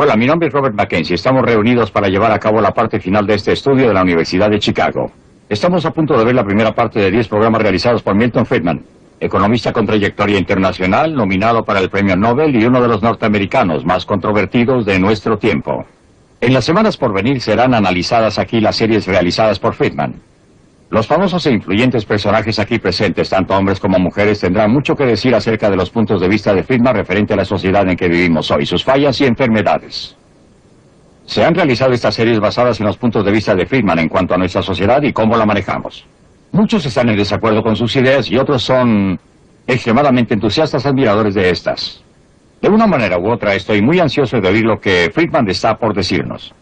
Hola, mi nombre es Robert Mackenzie. Estamos reunidos para llevar a cabo la parte final de este estudio de la Universidad de Chicago. Estamos a punto de ver la primera parte de 10 programas realizados por Milton Friedman, economista con trayectoria internacional, nominado para el Premio Nobel y uno de los norteamericanos más controvertidos de nuestro tiempo. En las semanas por venir serán analizadas aquí las series realizadas por Friedman. Los famosos e influyentes personajes aquí presentes, tanto hombres como mujeres, tendrán mucho que decir acerca de los puntos de vista de Friedman referente a la sociedad en que vivimos hoy, sus fallas y enfermedades. Se han realizado estas series basadas en los puntos de vista de Friedman en cuanto a nuestra sociedad y cómo la manejamos. Muchos están en desacuerdo con sus ideas y otros son extremadamente entusiastas admiradores de estas. De una manera u otra, estoy muy ansioso de oír lo que Friedman está por decirnos.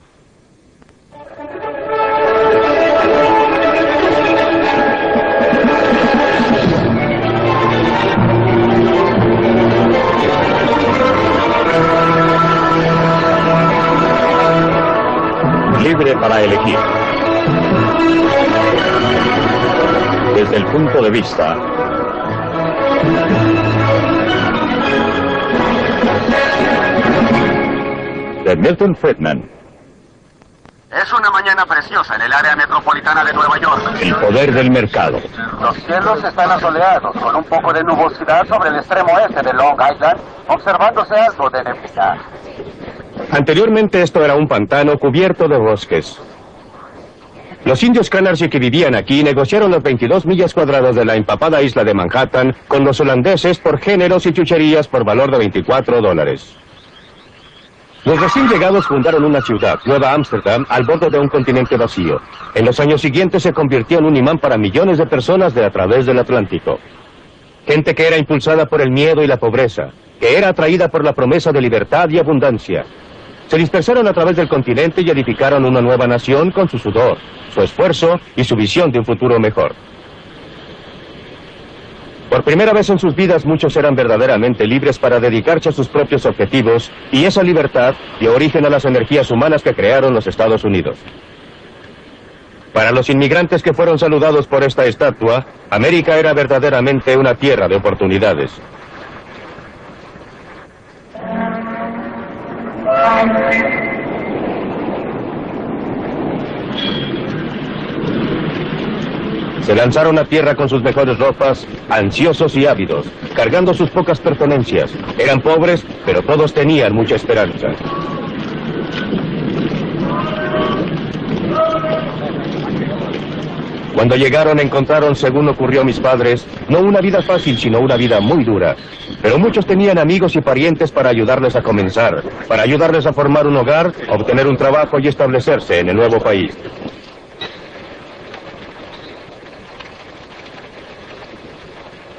Libre para elegir. Desde el punto de vista de Milton Friedman. Es una mañana preciosa en el área metropolitana de Nueva York. El poder del mercado. Los cielos están asoleados, con un poco de nubosidad sobre el extremo este de Long Island, observándose algo de neblina. Anteriormente esto era un pantano cubierto de bosques. Los indios Canarsie que vivían aquí negociaron las 22 millas cuadradas de la empapada isla de Manhattan con los holandeses por géneros y chucherías por valor de $24. Los recién llegados fundaron una ciudad, Nueva Ámsterdam, al borde de un continente vacío. En los años siguientes se convirtió en un imán para millones de personas de a través del Atlántico. Gente que era impulsada por el miedo y la pobreza, que era atraída por la promesa de libertad y abundancia. Se dispersaron a través del continente y edificaron una nueva nación con su sudor, su esfuerzo y su visión de un futuro mejor. Por primera vez en sus vidas muchos eran verdaderamente libres para dedicarse a sus propios objetivos y esa libertad dio origen a las energías humanas que crearon los Estados Unidos. Para los inmigrantes que fueron saludados por esta estatua, América era verdaderamente una tierra de oportunidades. Se lanzaron a tierra con sus mejores ropas, ansiosos y ávidos, cargando sus pocas pertenencias. Eran pobres, pero todos tenían mucha esperanza. Cuando llegaron encontraron, según ocurrió a mis padres, no una vida fácil, sino una vida muy dura. Pero muchos tenían amigos y parientes para ayudarles a comenzar, para ayudarles a formar un hogar, obtener un trabajo y establecerse en el nuevo país.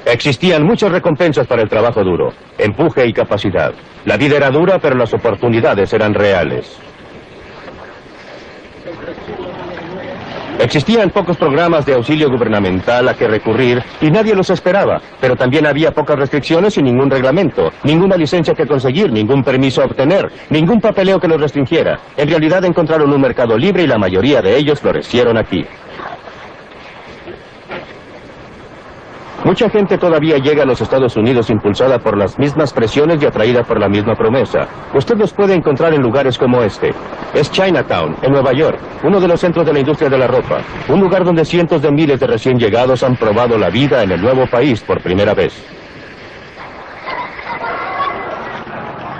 Existían muchas recompensas para el trabajo duro, empuje y capacidad. La vida era dura, pero las oportunidades eran reales. Existían pocos programas de auxilio gubernamental a que recurrir y nadie los esperaba, pero también había pocas restricciones y ningún reglamento, ninguna licencia que conseguir, ningún permiso a obtener, ningún papeleo que los restringiera. En realidad encontraron un mercado libre y la mayoría de ellos florecieron aquí. Mucha gente todavía llega a los Estados Unidos impulsada por las mismas presiones y atraída por la misma promesa. Usted los puede encontrar en lugares como este. Es Chinatown, en Nueva York, uno de los centros de la industria de la ropa. Un lugar donde cientos de miles de recién llegados han probado la vida en el nuevo país por primera vez.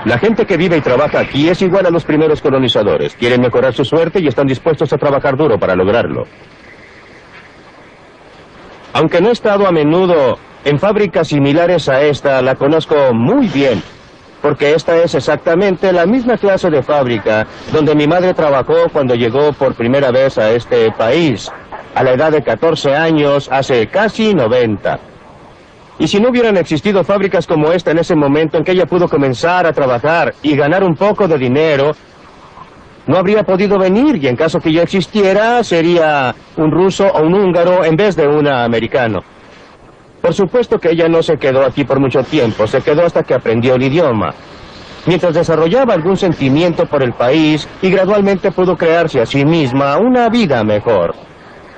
La gente que vive y trabaja aquí es igual a los primeros colonizadores. Quieren mejorar su suerte y están dispuestos a trabajar duro para lograrlo. Aunque no he estado a menudo en fábricas similares a esta, la conozco muy bien, porque esta es exactamente la misma clase de fábrica donde mi madre trabajó cuando llegó por primera vez a este país, a la edad de 14 años, hace casi 90. Y si no hubieran existido fábricas como esta en ese momento en que ella pudo comenzar a trabajar y ganar un poco de dinero, no habría podido venir, y en caso que yo existiera, sería un ruso o un húngaro en vez de un americano. Por supuesto que ella no se quedó aquí por mucho tiempo, se quedó hasta que aprendió el idioma. Mientras desarrollaba algún sentimiento por el país y gradualmente pudo crearse a sí misma una vida mejor.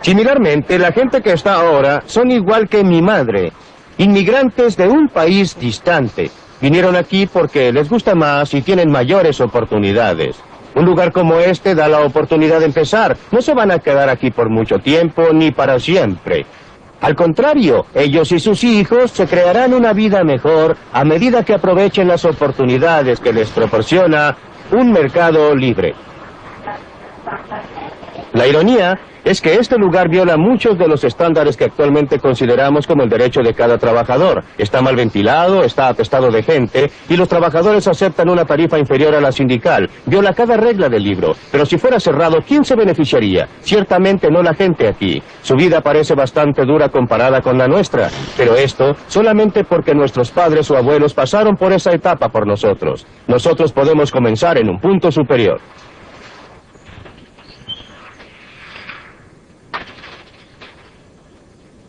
Similarmente, la gente que está ahora son igual que mi madre, inmigrantes de un país distante. Vinieron aquí porque les gusta más y tienen mayores oportunidades. Un lugar como este da la oportunidad de empezar. No se van a quedar aquí por mucho tiempo ni para siempre. Al contrario, ellos y sus hijos se crearán una vida mejor a medida que aprovechen las oportunidades que les proporciona un mercado libre. La ironía es que este lugar viola muchos de los estándares que actualmente consideramos como el derecho de cada trabajador. Está mal ventilado, está atestado de gente, y los trabajadores aceptan una tarifa inferior a la sindical. Viola cada regla del libro. Pero si fuera cerrado, ¿quién se beneficiaría? Ciertamente no la gente aquí. Su vida parece bastante dura comparada con la nuestra. Pero esto solamente porque nuestros padres o abuelos pasaron por esa etapa por nosotros. Nosotros podemos comenzar en un punto superior.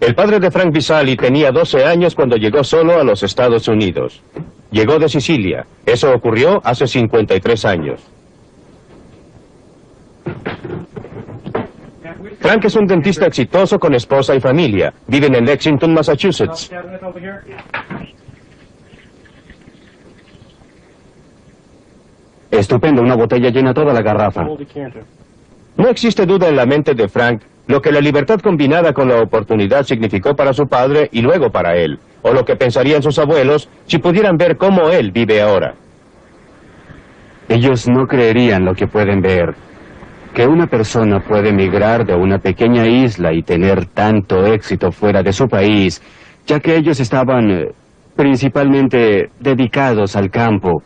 El padre de Frank Visali tenía 12 años cuando llegó solo a los Estados Unidos. Llegó de Sicilia. Eso ocurrió hace 53 años. Frank es un dentista exitoso con esposa y familia. Viven en Lexington, Massachusetts. Estupendo, una botella llena toda la garrafa. No existe duda en la mente de Frank lo que la libertad combinada con la oportunidad significó para su padre y luego para él, o lo que pensarían sus abuelos si pudieran ver cómo él vive ahora. Ellos no creerían lo que pueden ver, que una persona puede emigrar de una pequeña isla y tener tanto éxito fuera de su país, ya que ellos estaban principalmente dedicados al campo,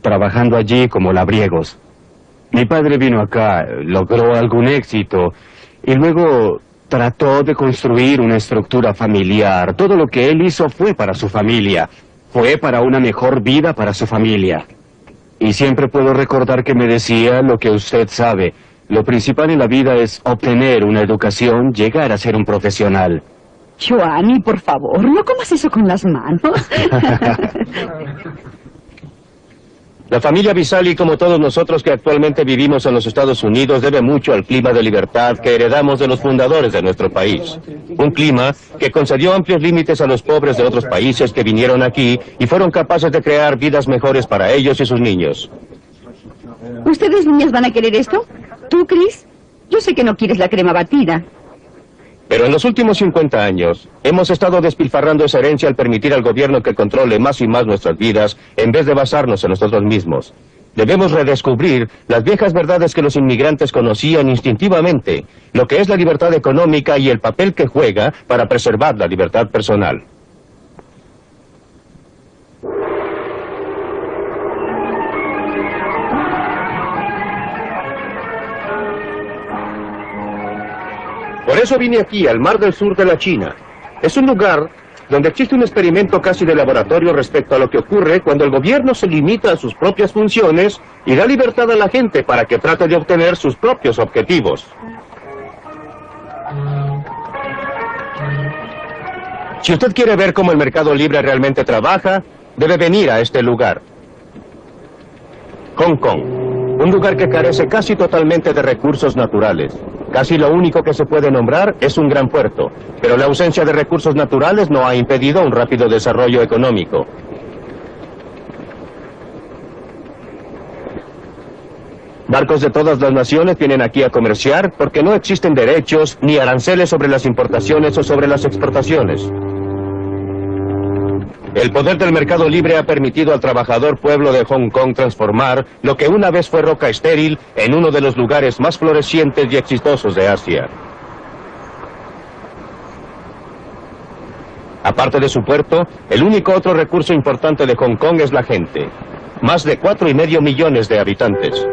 trabajando allí como labriegos. Mi padre vino acá, logró algún éxito, y luego trató de construir una estructura familiar. Todo lo que él hizo fue para su familia. Fue para una mejor vida para su familia. Y siempre puedo recordar que me decía lo que usted sabe. Lo principal en la vida es obtener una educación, llegar a ser un profesional. Joanny, por favor, no comas eso con las manos. La familia Visali, como todos nosotros que actualmente vivimos en los Estados Unidos, debe mucho al clima de libertad que heredamos de los fundadores de nuestro país. Un clima que concedió amplios límites a los pobres de otros países que vinieron aquí y fueron capaces de crear vidas mejores para ellos y sus niños. ¿Ustedes, niñas, van a querer esto? ¿Tú, Chris? Yo sé que no quieres la crema batida. Pero en los últimos 50 años, hemos estado despilfarrando esa herencia al permitir al gobierno que controle más y más nuestras vidas, en vez de basarnos en nosotros mismos. Debemos redescubrir las viejas verdades que los inmigrantes conocían instintivamente, lo que es la libertad económica y el papel que juega para preservar la libertad personal. Por eso vine aquí, al Mar del Sur de la China. Es un lugar donde existe un experimento casi de laboratorio respecto a lo que ocurre cuando el gobierno se limita a sus propias funciones y da libertad a la gente para que trate de obtener sus propios objetivos. Si usted quiere ver cómo el mercado libre realmente trabaja, debe venir a este lugar. Hong Kong, un lugar que carece casi totalmente de recursos naturales. Casi lo único que se puede nombrar es un gran puerto, pero la ausencia de recursos naturales no ha impedido un rápido desarrollo económico. Barcos de todas las naciones vienen aquí a comerciar porque no existen derechos ni aranceles sobre las importaciones o sobre las exportaciones. El poder del mercado libre ha permitido al trabajador pueblo de Hong Kong transformar lo que una vez fue roca estéril en uno de los lugares más florecientes y exitosos de Asia. Aparte de su puerto, el único otro recurso importante de Hong Kong es la gente. Más de 4,5 millones de habitantes.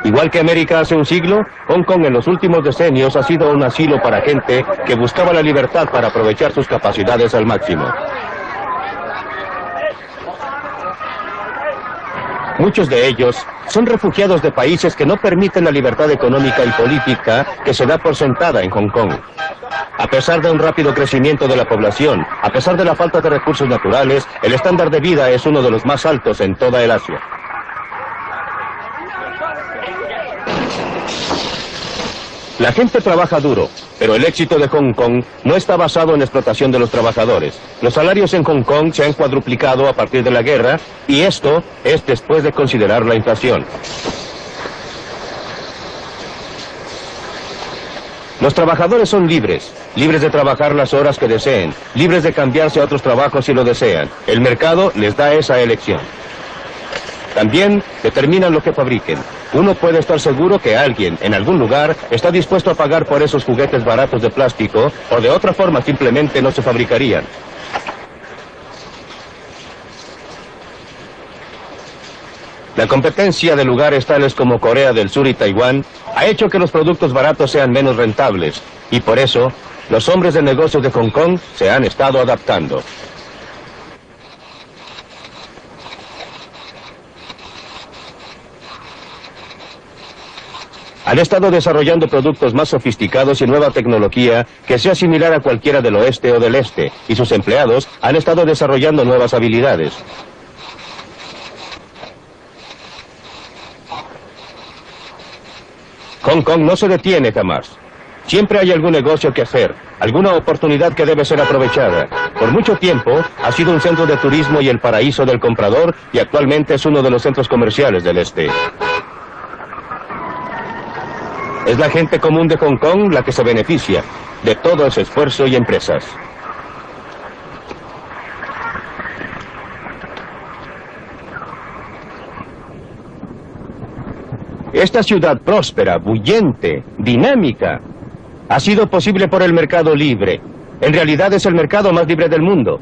Igual que América hace un siglo, Hong Kong en los últimos decenios ha sido un asilo para gente que buscaba la libertad para aprovechar sus capacidades al máximo. Muchos de ellos son refugiados de países que no permiten la libertad económica y política que se da por sentada en Hong Kong. A pesar de un rápido crecimiento de la población, a pesar de la falta de recursos naturales, el estándar de vida es uno de los más altos en toda el Asia. La gente trabaja duro, pero el éxito de Hong Kong no está basado en la explotación de los trabajadores. Los salarios en Hong Kong se han cuadruplicado a partir de la guerra, y esto es después de considerar la inflación. Los trabajadores son libres, libres de trabajar las horas que deseen, libres de cambiarse a otros trabajos si lo desean. El mercado les da esa elección. También determinan lo que fabriquen. Uno puede estar seguro que alguien, en algún lugar, está dispuesto a pagar por esos juguetes baratos de plástico, o de otra forma simplemente no se fabricarían. La competencia de lugares tales como Corea del Sur y Taiwán ha hecho que los productos baratos sean menos rentables, y por eso, los hombres de negocios de Hong Kong se han estado adaptando. Han estado desarrollando productos más sofisticados y nueva tecnología que sea similar a cualquiera del oeste o del este, y sus empleados han estado desarrollando nuevas habilidades. Hong Kong no se detiene jamás. Siempre hay algún negocio que hacer, alguna oportunidad que debe ser aprovechada. Por mucho tiempo ha sido un centro de turismo y el paraíso del comprador, y actualmente es uno de los centros comerciales del este. Es la gente común de Hong Kong la que se beneficia de todo ese esfuerzo y empresas. Esta ciudad próspera, bullente, dinámica, ha sido posible por el mercado libre. En realidad es el mercado más libre del mundo.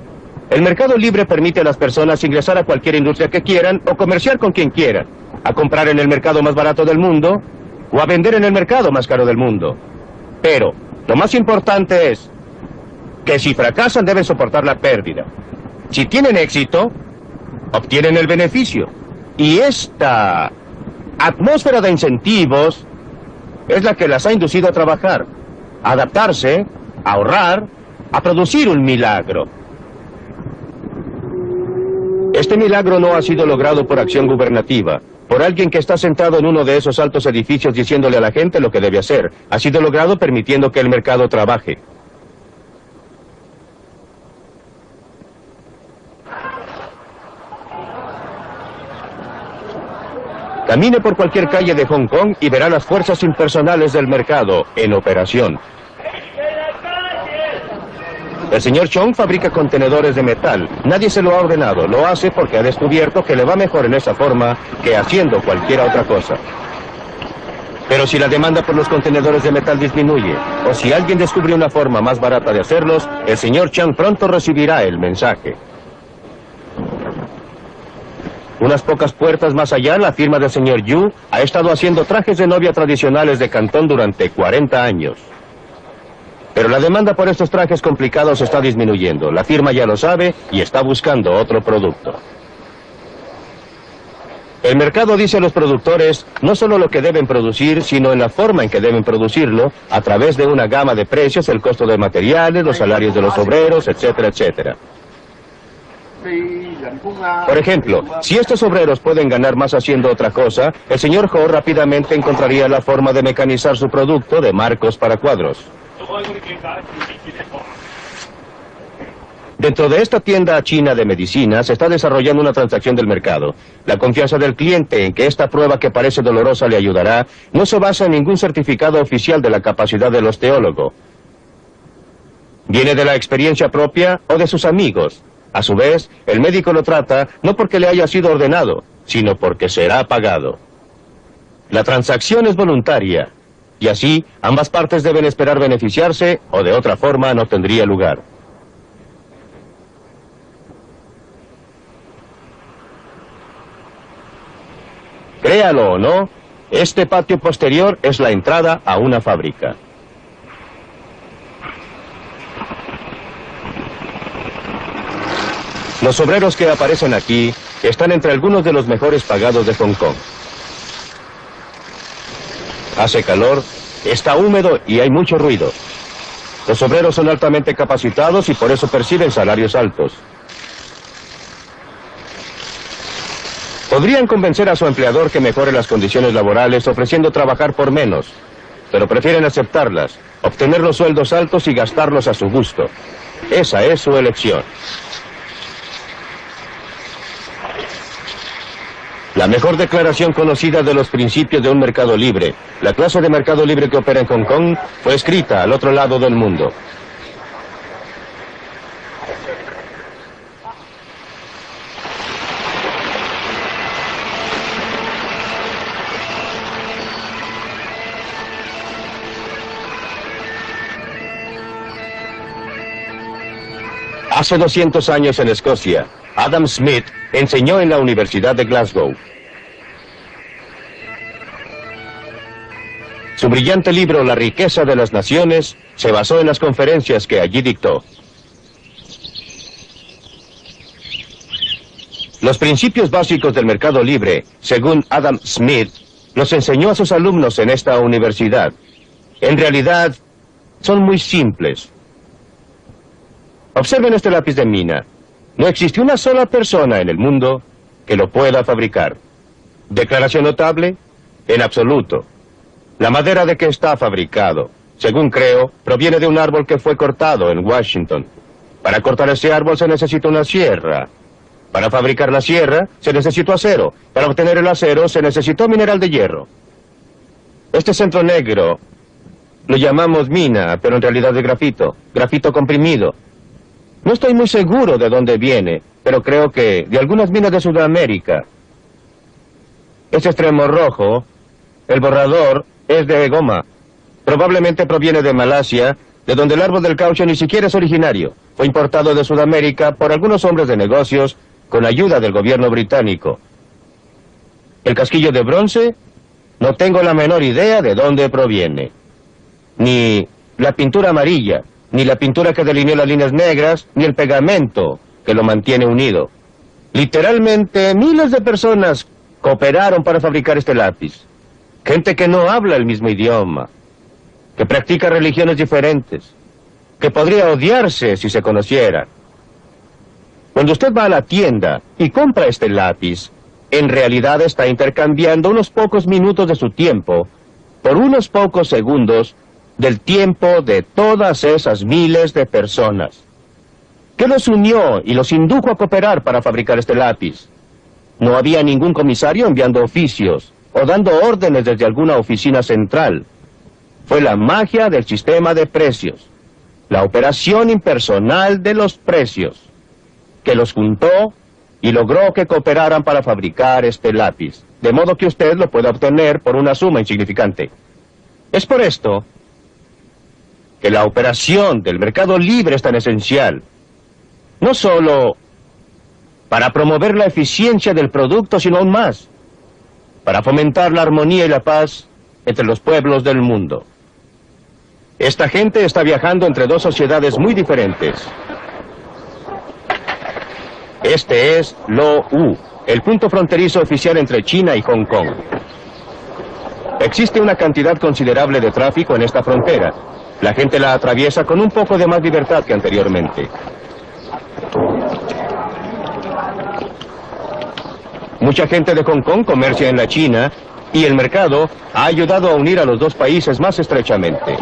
El mercado libre permite a las personas ingresar a cualquier industria que quieran o comerciar con quien quieran, a comprar en el mercado más barato del mundo o a vender en el mercado más caro del mundo. Pero lo más importante es que si fracasan deben soportar la pérdida. Si tienen éxito, obtienen el beneficio. Y esta atmósfera de incentivos es la que las ha inducido a trabajar, a adaptarse, a ahorrar, a producir un milagro. Este milagro no ha sido logrado por acción gubernativa, por alguien que está sentado en uno de esos altos edificios diciéndole a la gente lo que debe hacer. Ha sido logrado permitiendo que el mercado trabaje. Camine por cualquier calle de Hong Kong y verá las fuerzas impersonales del mercado en operación. El señor Chong fabrica contenedores de metal. Nadie se lo ha ordenado. Lo hace porque ha descubierto que le va mejor en esa forma que haciendo cualquier otra cosa. Pero si la demanda por los contenedores de metal disminuye, o si alguien descubre una forma más barata de hacerlos, el señor Chang pronto recibirá el mensaje. Unas pocas puertas más allá, la firma del señor Yu ha estado haciendo trajes de novia tradicionales de Cantón durante 40 años. Pero la demanda por estos trajes complicados está disminuyendo. La firma ya lo sabe y está buscando otro producto. El mercado dice a los productores no solo lo que deben producir, sino en la forma en que deben producirlo, a través de una gama de precios, el costo de materiales, los salarios de los obreros, etcétera, etcétera. Por ejemplo, si estos obreros pueden ganar más haciendo otra cosa, el señor Ho rápidamente encontraría la forma de mecanizar su producto de marcos para cuadros. Dentro de esta tienda china de medicinas se está desarrollando una transacción del mercado. La confianza del cliente en que esta prueba que parece dolorosa le ayudará no se basa en ningún certificado oficial de la capacidad del osteólogo. Viene de la experiencia propia o de sus amigos. A su vez, el médico lo trata no porque le haya sido ordenado, sino porque será pagado. La transacción es voluntaria, y así ambas partes deben esperar beneficiarse o de otra forma no tendría lugar. Créalo o no, este patio posterior es la entrada a una fábrica. Los obreros que aparecen aquí están entre algunos de los mejores pagados de Hong Kong. Hace calor, está húmedo y hay mucho ruido. Los obreros son altamente capacitados y por eso perciben salarios altos. Podrían convencer a su empleador que mejore las condiciones laborales ofreciendo trabajar por menos. pero prefieren aceptarlas, obtener los sueldos altos y gastarlos a su gusto. Esa es su elección. La mejor declaración conocida de los principios de un mercado libre, la clase de mercado libre que opera en Hong Kong, fue escrita al otro lado del mundo. Hace 200 años en Escocia, Adam Smith enseñó en la Universidad de Glasgow. Su brillante libro La riqueza de las naciones se basó en las conferencias que allí dictó. Los principios básicos del mercado libre, según Adam Smith, los enseñó a sus alumnos en esta universidad. En realidad, son muy simples. Observen este lápiz de mina. No existe una sola persona en el mundo que lo pueda fabricar. ¿Declaración notable? En absoluto. La madera de que está fabricado, según creo, proviene de un árbol que fue cortado en Washington. Para cortar ese árbol se necesita una sierra. Para fabricar la sierra se necesitó acero. Para obtener el acero se necesitó mineral de hierro. Este centro negro lo llamamos mina, pero en realidad es grafito comprimido. No estoy muy seguro de dónde viene, pero creo que de algunas minas de Sudamérica. Este extremo rojo, el borrador, es de goma. Probablemente proviene de Malasia, de donde el árbol del caucho ni siquiera es originario. Fue importado de Sudamérica por algunos hombres de negocios con ayuda del gobierno británico. El casquillo de bronce, no tengo la menor idea de dónde proviene. Ni la pintura amarilla, ni la pintura que delineó las líneas negras, ni el pegamento que lo mantiene unido. Literalmente, miles de personas cooperaron para fabricar este lápiz. Gente que no habla el mismo idioma, que practica religiones diferentes, que podría odiarse si se conocieran. Cuando usted va a la tienda y compra este lápiz, en realidad está intercambiando unos pocos minutos de su tiempo por unos pocos segundos del tiempo de todas esas miles de personas. ¿Qué los unió y los indujo a cooperar para fabricar este lápiz? No había ningún comisario enviando oficios o dando órdenes desde alguna oficina central. Fue la magia del sistema de precios, la operación impersonal de los precios, que los juntó y logró que cooperaran para fabricar este lápiz, de modo que usted lo pueda obtener por una suma insignificante. Es por esto que la operación del mercado libre es tan esencial, no solo para promover la eficiencia del producto, sino aún más, para fomentar la armonía y la paz entre los pueblos del mundo. Esta gente está viajando entre dos sociedades muy diferentes. Este es Lo U, el punto fronterizo oficial entre China y Hong Kong. Existe una cantidad considerable de tráfico en esta frontera. La gente la atraviesa con un poco de más libertad que anteriormente. Mucha gente de Hong Kong comercia en la China y el mercado ha ayudado a unir a los dos países más estrechamente.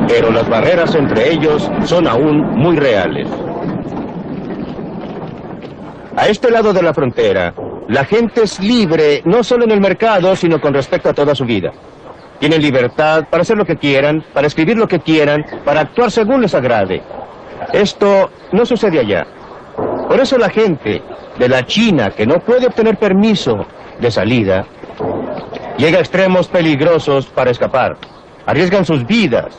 Pero las barreras entre ellos son aún muy reales. A este lado de la frontera, la gente es libre no solo en el mercado, sino con respecto a toda su vida. Tienen libertad para hacer lo que quieran, para escribir lo que quieran, para actuar según les agrade. Esto no sucede allá. Por eso la gente de la China que no puede obtener permiso de salida, llega a extremos peligrosos para escapar. Arriesgan sus vidas.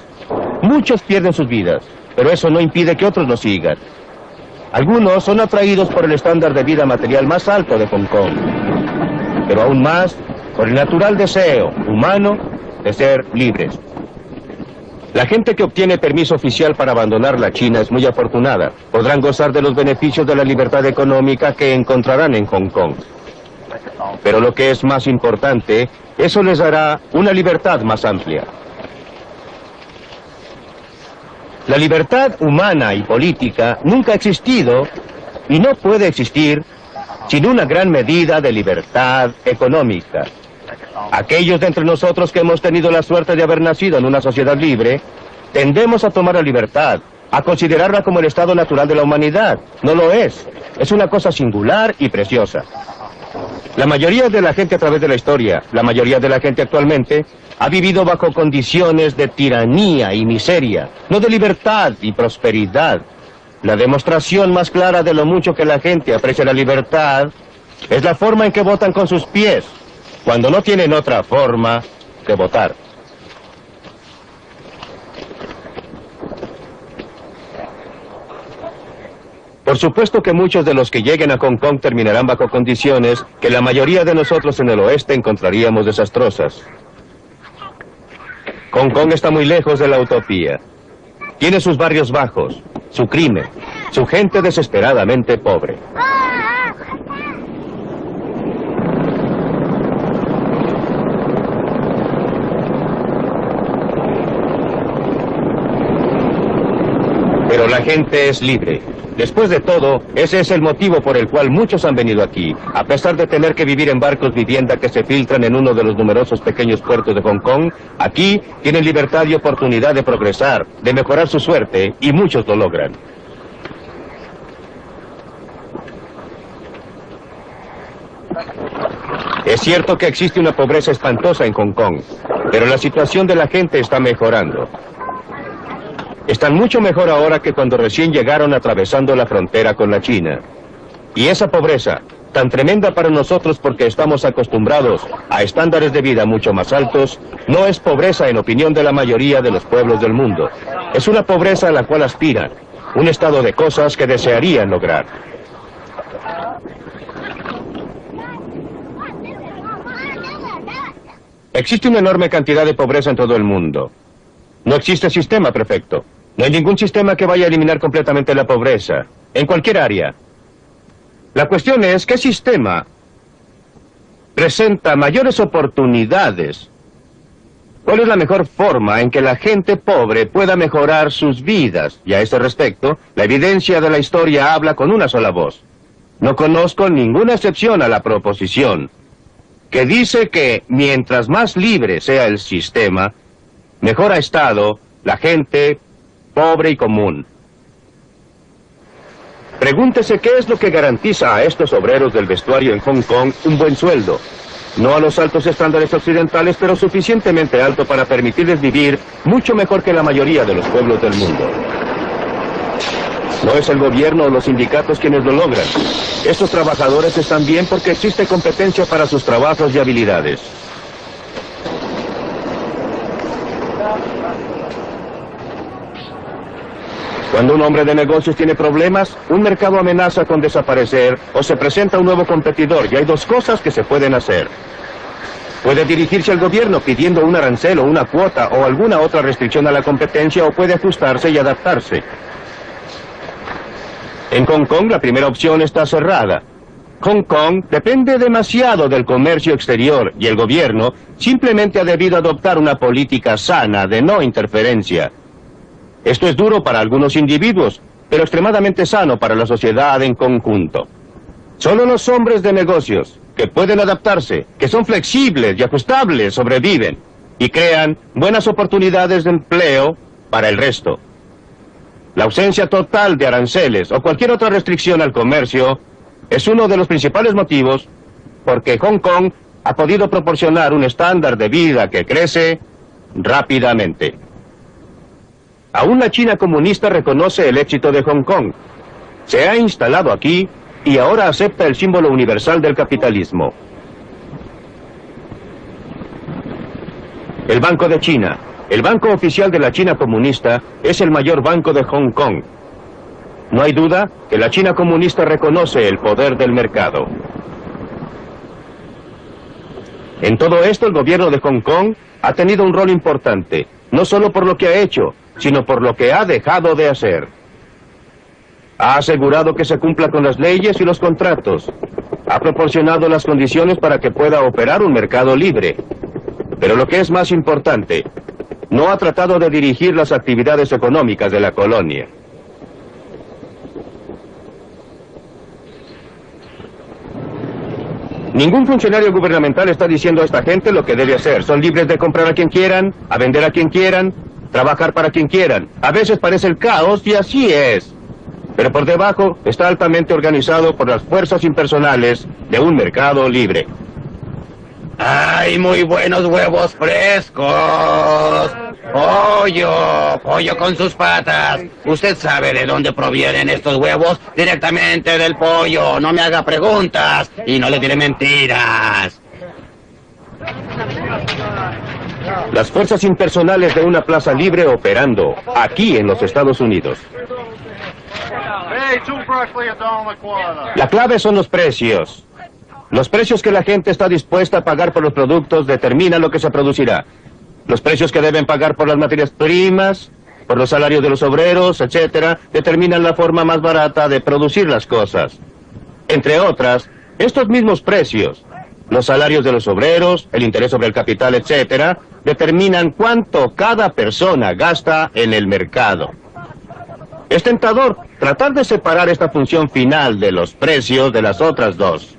Muchos pierden sus vidas, pero eso no impide que otros lo sigan. Algunos son atraídos por el estándar de vida material más alto de Hong Kong, pero aún más por el natural deseo humano de ser libres. La gente que obtiene permiso oficial para abandonar la China es muy afortunada. Podrán gozar de los beneficios de la libertad económica que encontrarán en Hong Kong. Pero lo que es más importante, eso les dará una libertad más amplia. La libertad humana y política nunca ha existido y no puede existir sin una gran medida de libertad económica. Aquellos de entre nosotros que hemos tenido la suerte de haber nacido en una sociedad libre, tendemos a tomar la libertad, a considerarla como el estado natural de la humanidad. No lo es. Es una cosa singular y preciosa. La mayoría de la gente a través de la historia, la mayoría de la gente actualmente, ha vivido bajo condiciones de tiranía y miseria, no de libertad y prosperidad. La demostración más clara de lo mucho que la gente aprecia la libertad es la forma en que votan con sus pies, cuando no tienen otra forma de votar. Por supuesto que muchos de los que lleguen a Hong Kong terminarán bajo condiciones que la mayoría de nosotros en el oeste encontraríamos desastrosas. Hong Kong está muy lejos de la utopía. Tiene sus barrios bajos, su crimen, su gente desesperadamente pobre. Pero la gente es libre. Después de todo, ese es el motivo por el cual muchos han venido aquí, a pesar de tener que vivir en barcos vivienda que se filtran en uno de los numerosos pequeños puertos de Hong Kong. Aquí tienen libertad y oportunidad de progresar, de mejorar su suerte, y muchos lo logran. Es cierto que existe una pobreza espantosa en Hong Kong, pero la situación de la gente está mejorando. Están mucho mejor ahora que cuando recién llegaron atravesando la frontera con la China. Y esa pobreza, tan tremenda para nosotros porque estamos acostumbrados a estándares de vida mucho más altos, no es pobreza en opinión de la mayoría de los pueblos del mundo. Es una pobreza a la cual aspiran, un estado de cosas que desearían lograr. Existe una enorme cantidad de pobreza en todo el mundo. No existe sistema perfecto. No hay ningún sistema que vaya a eliminar completamente la pobreza, en cualquier área. La cuestión es, ¿qué sistema presenta mayores oportunidades? ¿Cuál es la mejor forma en que la gente pobre pueda mejorar sus vidas? Y a ese respecto, la evidencia de la historia habla con una sola voz. No conozco ninguna excepción a la proposición, que dice que mientras más libre sea el sistema, mejor ha estado la gente pobre y común. Pregúntese qué es lo que garantiza a estos obreros del vestuario en Hong Kong un buen sueldo. No a los altos estándares occidentales, pero suficientemente alto para permitirles vivir mucho mejor que la mayoría de los pueblos del mundo. No es el gobierno o los sindicatos quienes lo logran. Estos trabajadores están bien porque existe competencia para sus trabajos y habilidades. Cuando un hombre de negocios tiene problemas, un mercado amenaza con desaparecer o se presenta un nuevo competidor, y hay dos cosas que se pueden hacer. Puede dirigirse al gobierno pidiendo un arancel o una cuota o alguna otra restricción a la competencia, o puede ajustarse y adaptarse. En Hong Kong la primera opción está cerrada. Hong Kong depende demasiado del comercio exterior y el gobierno simplemente ha debido adoptar una política sana de no interferencia. Esto es duro para algunos individuos, pero extremadamente sano para la sociedad en conjunto. Solo los hombres de negocios, que pueden adaptarse, que son flexibles y ajustables, sobreviven y crean buenas oportunidades de empleo para el resto. La ausencia total de aranceles o cualquier otra restricción al comercio es uno de los principales motivos porque Hong Kong ha podido proporcionar un estándar de vida que crece rápidamente. Aún la China comunista reconoce el éxito de Hong Kong. Se ha instalado aquí y ahora acepta el símbolo universal del capitalismo. El Banco de China, el banco oficial de la China comunista, es el mayor banco de Hong Kong. No hay duda que la China comunista reconoce el poder del mercado. En todo esto, el gobierno de Hong Kong ha tenido un rol importante, no solo por lo que ha hecho, sino por lo que ha dejado de hacer. Ha asegurado que se cumpla con las leyes y los contratos. Ha proporcionado las condiciones para que pueda operar un mercado libre. Pero lo que es más importante, no ha tratado de dirigir las actividades económicas de la colonia. Ningún funcionario gubernamental está diciendo a esta gente lo que debe hacer. Son libres de comprar a quien quieran, a vender a quien quieran, trabajar para quien quieran. A veces parece el caos y así es. Pero por debajo está altamente organizado por las fuerzas impersonales de un mercado libre. ¡Ay, muy buenos huevos frescos! ¡Pollo con sus patas! ¿Usted sabe de dónde provienen estos huevos? Directamente del pollo. No me haga preguntas y no le diré mentiras. Las fuerzas impersonales de una plaza libre operando aquí en los Estados Unidos. La clave son los precios. Los precios que la gente está dispuesta a pagar por los productos determinan lo que se producirá. Los precios que deben pagar por las materias primas, por los salarios de los obreros, etcétera, determinan la forma más barata de producir las cosas. Entre otras, estos mismos precios, los salarios de los obreros, el interés sobre el capital, etcétera, determinan cuánto cada persona gasta en el mercado. Es tentador tratar de separar esta función final de los precios de las otras dos.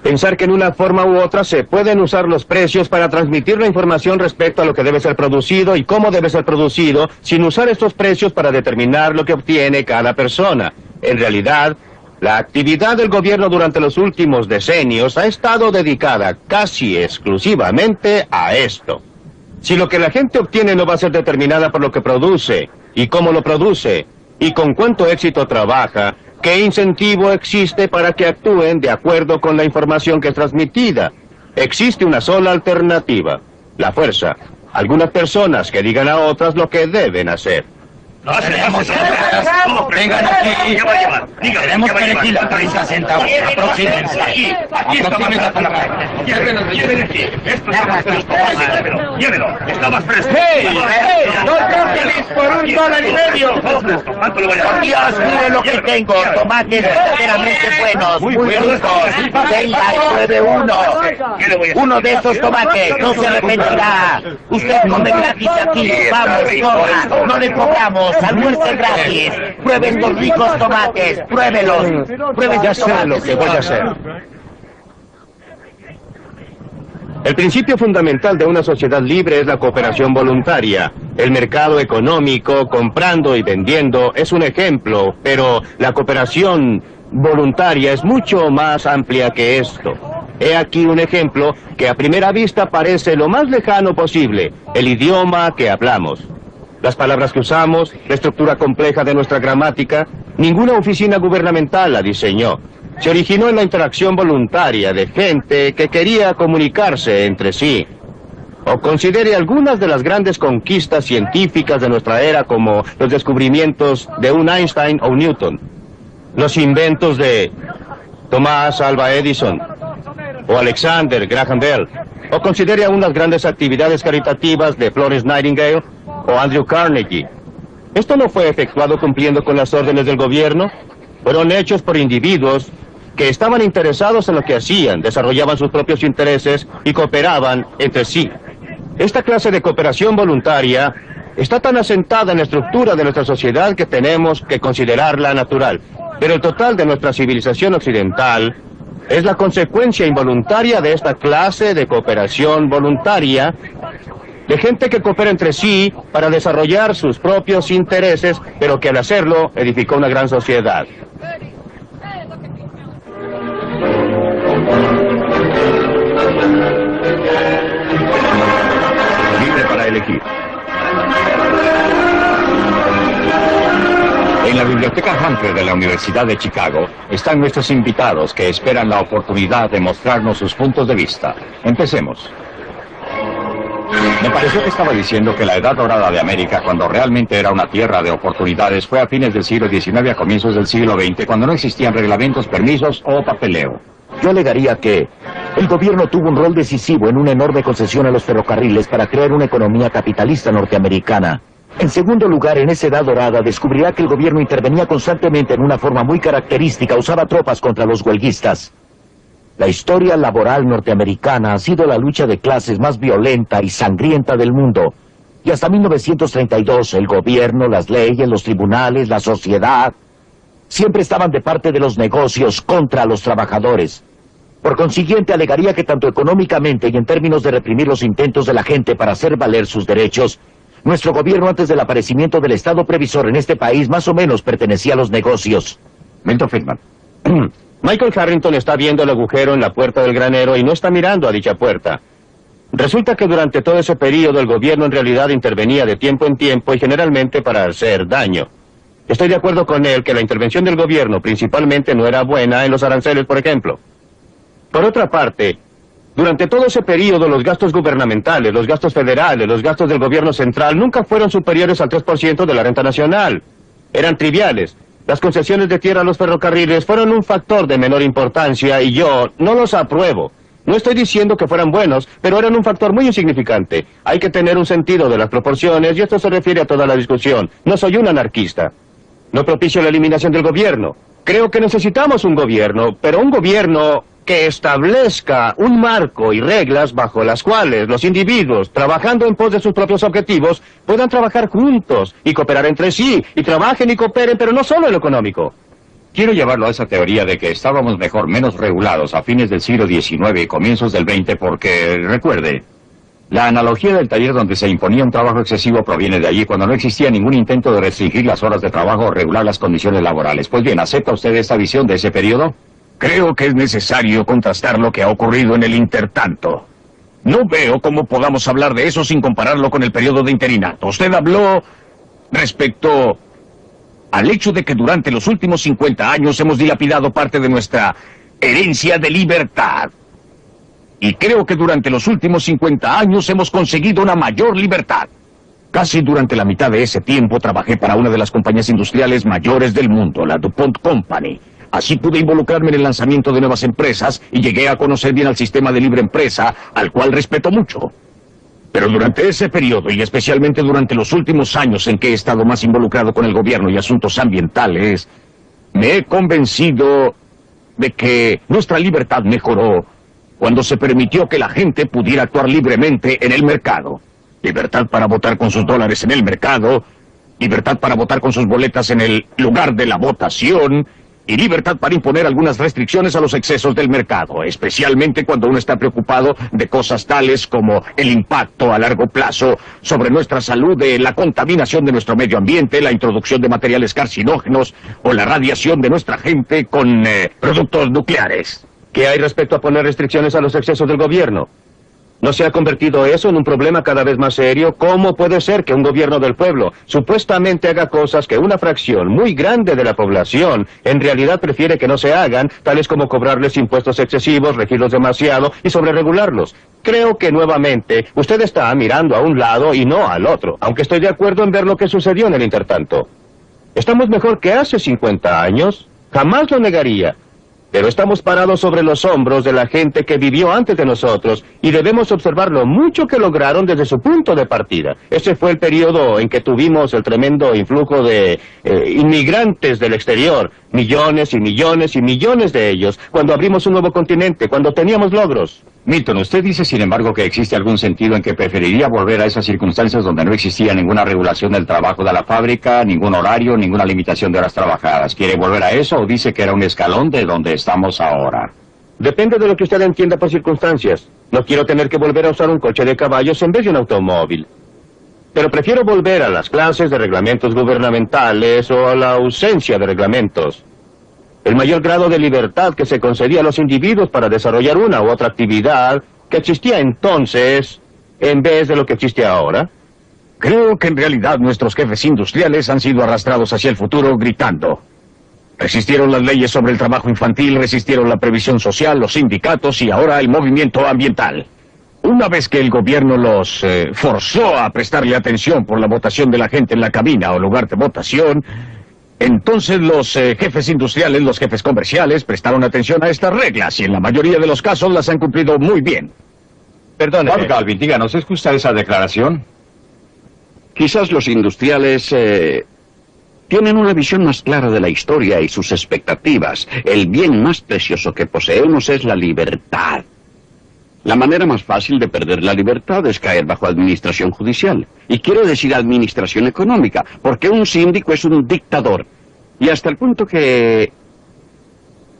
Pensar que en una forma u otra se pueden usar los precios para transmitir la información respecto a lo que debe ser producido y cómo debe ser producido, sin usar estos precios para determinar lo que obtiene cada persona. En realidad, la actividad del gobierno durante los últimos decenios ha estado dedicada casi exclusivamente a esto. Si lo que la gente obtiene no va a ser determinada por lo que produce, y cómo lo produce, y con cuánto éxito trabaja, ¿qué incentivo existe para que actúen de acuerdo con la información que es transmitida? Existe una sola alternativa, la fuerza. Algunas personas que digan a otras lo que deben hacer. ¡No tenemos otras! ¡Vengan aquí! ¡Queremos perejil a 30 centavos! ¡Aproxímense! ¡Aproxímense a la ¡Llévenlo aquí! ¡Llévenlo! ¡Está más fresco! ¡Hey! ¡Dos brócolis por $1.50! ¿Cuánto le voy a dar? ¡Dios, mire lo que tengo! Tomates verdaderamente buenos, muy ricos. Venga, pruebe uno. Uno de estos tomates, no se arrepentirá. Usted come gratis aquí. Vamos, corra. No le cobramos. Almuerce gratis. Prueben los ricos tomates. Pruébelos. Prueben Ya sé lo que voy a hacer. El principio fundamental de una sociedad libre es la cooperación voluntaria. El mercado económico, comprando y vendiendo, es un ejemplo, pero la cooperación voluntaria es mucho más amplia que esto. He aquí un ejemplo que a primera vista parece lo más lejano posible, el idioma que hablamos. Las palabras que usamos, la estructura compleja de nuestra gramática, ninguna oficina gubernamental la diseñó. Se originó en la interacción voluntaria de gente que quería comunicarse entre sí. O considere algunas de las grandes conquistas científicas de nuestra era como los descubrimientos de un Einstein o Newton, los inventos de Thomas Alva Edison o Alexander Graham Bell, o considere aún las grandes actividades caritativas de Florence Nightingale o Andrew Carnegie. Esto no fue efectuado cumpliendo con las órdenes del gobierno, fueron hechos por individuos que estaban interesados en lo que hacían, desarrollaban sus propios intereses y cooperaban entre sí. Esta clase de cooperación voluntaria está tan asentada en la estructura de nuestra sociedad que tenemos que considerarla natural. Pero el total de nuestra civilización occidental es la consecuencia involuntaria de esta clase de cooperación voluntaria, de gente que coopera entre sí para desarrollar sus propios intereses, pero que al hacerlo edificó una gran sociedad. Libre para elegir. En la Biblioteca Hunter de la Universidad de Chicago están nuestros invitados que esperan la oportunidad de mostrarnos sus puntos de vista. Empecemos. Me pareció que estaba diciendo que la edad dorada de América, cuando realmente era una tierra de oportunidades, fue a fines del siglo XIX a comienzos del siglo XX, cuando no existían reglamentos, permisos o papeleo. Yo alegaría que el gobierno tuvo un rol decisivo en una enorme concesión a los ferrocarriles para crear una economía capitalista norteamericana. En segundo lugar, en esa edad dorada descubrirá que el gobierno intervenía constantemente en una forma muy característica, usaba tropas contra los huelguistas. La historia laboral norteamericana ha sido la lucha de clases más violenta y sangrienta del mundo. Y hasta 1932 el gobierno, las leyes, los tribunales, la sociedad, siempre estaban de parte de los negocios contra los trabajadores. Por consiguiente, alegaría que tanto económicamente y en términos de reprimir los intentos de la gente para hacer valer sus derechos, nuestro gobierno antes del aparecimiento del Estado previsor en este país más o menos pertenecía a los negocios. Milton Friedman. Michael Harrington está viendo el agujero en la puerta del granero y no está mirando a dicha puerta. Resulta que durante todo ese periodo el gobierno en realidad intervenía de tiempo en tiempo y generalmente para hacer daño. Estoy de acuerdo con él que la intervención del gobierno principalmente no era buena en los aranceles, por ejemplo. Por otra parte, durante todo ese periodo los gastos gubernamentales, los gastos federales, los gastos del gobierno central nunca fueron superiores al 3% de la renta nacional. Eran triviales. Las concesiones de tierra a los ferrocarriles fueron un factor de menor importancia y yo no los apruebo. No estoy diciendo que fueran buenos, pero eran un factor muy insignificante. Hay que tener un sentido de las proporciones y esto se refiere a toda la discusión. No soy un anarquista. No propicio la eliminación del gobierno. Creo que necesitamos un gobierno, pero un gobierno que establezca un marco y reglas bajo las cuales los individuos, trabajando en pos de sus propios objetivos, puedan trabajar juntos y cooperar entre sí, y trabajen y cooperen, pero no solo en lo económico. Quiero llevarlo a esa teoría de que estábamos mejor, menos regulados a fines del siglo XIX y comienzos del XX porque, recuerde, la analogía del taller donde se imponía un trabajo excesivo proviene de allí cuando no existía ningún intento de restringir las horas de trabajo o regular las condiciones laborales. Pues bien, ¿acepta usted esta visión de ese periodo? Creo que es necesario contrastar lo que ha ocurrido en el intertanto. No veo cómo podamos hablar de eso sin compararlo con el periodo de interinato. Usted habló respecto al hecho de que durante los últimos 50 años hemos dilapidado parte de nuestra herencia de libertad. Y creo que durante los últimos 50 años hemos conseguido una mayor libertad. Casi durante la mitad de ese tiempo trabajé para una de las compañías industriales mayores del mundo, la DuPont Company. Así pude involucrarme en el lanzamiento de nuevas empresas y llegué a conocer bien al sistema de libre empresa, al cual respeto mucho. Pero durante ese periodo, y especialmente durante los últimos años en que he estado más involucrado con el gobierno y asuntos ambientales, me he convencido de que nuestra libertad mejoró cuando se permitió que la gente pudiera actuar libremente en el mercado. Libertad para votar con sus dólares en el mercado, libertad para votar con sus boletas en el lugar de la votación, y libertad para imponer algunas restricciones a los excesos del mercado, especialmente cuando uno está preocupado de cosas tales como el impacto a largo plazo sobre nuestra salud de la contaminación de nuestro medio ambiente, la introducción de materiales carcinógenos o la radiación de nuestra gente con productos nucleares. ¿Qué hay respecto a poner restricciones a los excesos del gobierno? ¿No se ha convertido eso en un problema cada vez más serio? ¿Cómo puede ser que un gobierno del pueblo supuestamente haga cosas que una fracción muy grande de la población en realidad prefiere que no se hagan, tales como cobrarles impuestos excesivos, regirlos demasiado y sobreregularlos? Creo que nuevamente usted está mirando a un lado y no al otro, aunque estoy de acuerdo en ver lo que sucedió en el intertanto. ¿Estamos mejor que hace 50 años? Jamás lo negaría. Pero estamos parados sobre los hombros de la gente que vivió antes de nosotros y debemos observar lo mucho que lograron desde su punto de partida. Ese fue el periodo en que tuvimos el tremendo influjo de inmigrantes del exterior, millones y millones y millones de ellos, cuando abrimos un nuevo continente, cuando teníamos logros. Milton, usted dice, sin embargo, que existe algún sentido en que preferiría volver a esas circunstancias donde no existía ninguna regulación del trabajo de la fábrica, ningún horario, ninguna limitación de horas trabajadas. ¿Quiere volver a eso o dice que era un escalón de donde estamos ahora? Depende de lo que usted entienda por circunstancias. No quiero tener que volver a usar un coche de caballos en vez de un automóvil. Pero prefiero volver a las clases de reglamentos gubernamentales o a la ausencia de reglamentos. El mayor grado de libertad que se concedía a los individuos para desarrollar una u otra actividad que existía entonces en vez de lo que existe ahora. Creo que en realidad nuestros jefes industriales han sido arrastrados hacia el futuro gritando. Resistieron las leyes sobre el trabajo infantil, resistieron la previsión social, los sindicatos y ahora el movimiento ambiental. Una vez que el gobierno los forzó a prestarle atención por la votación de la gente en la cabina o lugar de votación, entonces los jefes industriales, los jefes comerciales prestaron atención a estas reglas y en la mayoría de los casos las han cumplido muy bien. Perdón, Calvin, díganos, ¿es justa esa declaración? Quizás los industriales tienen una visión más clara de la historia y sus expectativas. El bien más precioso que poseemos es la libertad. La manera más fácil de perder la libertad es caer bajo administración judicial. Y quiero decir administración económica, porque un síndico es un dictador. Y hasta el punto que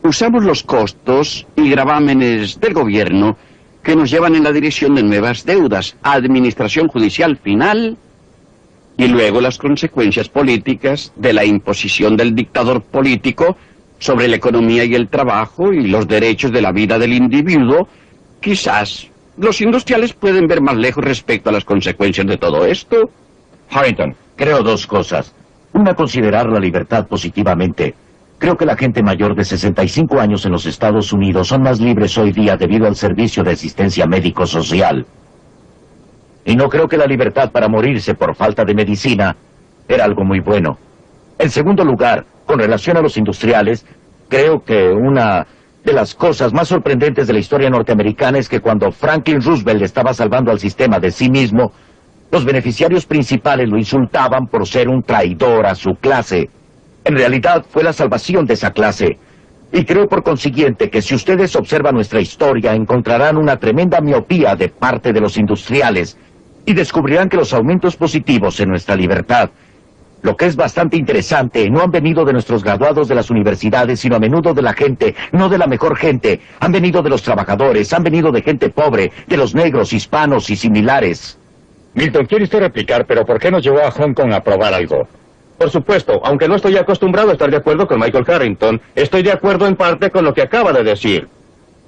usamos los costos y gravámenes del gobierno que nos llevan en la dirección de nuevas deudas, administración judicial final y luego las consecuencias políticas de la imposición del dictador político sobre la economía y el trabajo y los derechos de la vida del individuo. Quizás los industriales pueden ver más lejos respecto a las consecuencias de todo esto. Harrington, creo dos cosas. Una, considerar la libertad positivamente. Creo que la gente mayor de 65 años en los Estados Unidos son más libres hoy día debido al servicio de asistencia médico-social. Y no creo que la libertad para morirse por falta de medicina era algo muy bueno. En segundo lugar, con relación a los industriales, creo que una de las cosas más sorprendentes de la historia norteamericana es que cuando Franklin Roosevelt estaba salvando al sistema de sí mismo, los beneficiarios principales lo insultaban por ser un traidor a su clase. En realidad fue la salvación de esa clase. Y creo por consiguiente que si ustedes observan nuestra historia encontrarán una tremenda miopía de parte de los industriales y descubrirán que los aumentos positivos en nuestra libertad, lo que es bastante interesante, no han venido de nuestros graduados de las universidades, sino a menudo de la gente, no de la mejor gente. Han venido de los trabajadores, han venido de gente pobre, de los negros, hispanos y similares. Milton, quiere usted replicar, pero ¿por qué nos llevó a Hong Kong a probar algo? Por supuesto, aunque no estoy acostumbrado a estar de acuerdo con Michael Harrington, estoy de acuerdo en parte con lo que acaba de decir.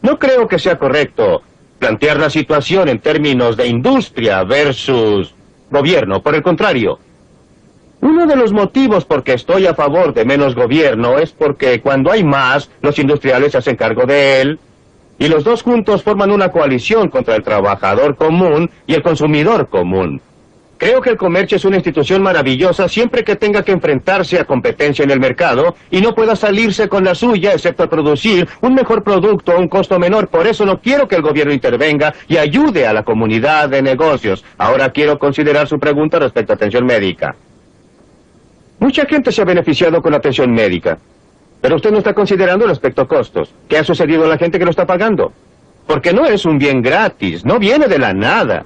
No creo que sea correcto plantear la situación en términos de industria versus gobierno. Por el contrario, uno de los motivos por que estoy a favor de menos gobierno es porque cuando hay más, los industriales se hacen cargo de él, y los dos juntos forman una coalición contra el trabajador común y el consumidor común. Creo que el comercio es una institución maravillosa siempre que tenga que enfrentarse a competencia en el mercado y no pueda salirse con la suya excepto producir un mejor producto a un costo menor. Por eso no quiero que el gobierno intervenga y ayude a la comunidad de negocios. Ahora quiero considerar su pregunta respecto a atención médica. Mucha gente se ha beneficiado con la atención médica, pero usted no está considerando el aspecto costos. ¿Qué ha sucedido a la gente que lo está pagando? Porque no es un bien gratis, no viene de la nada.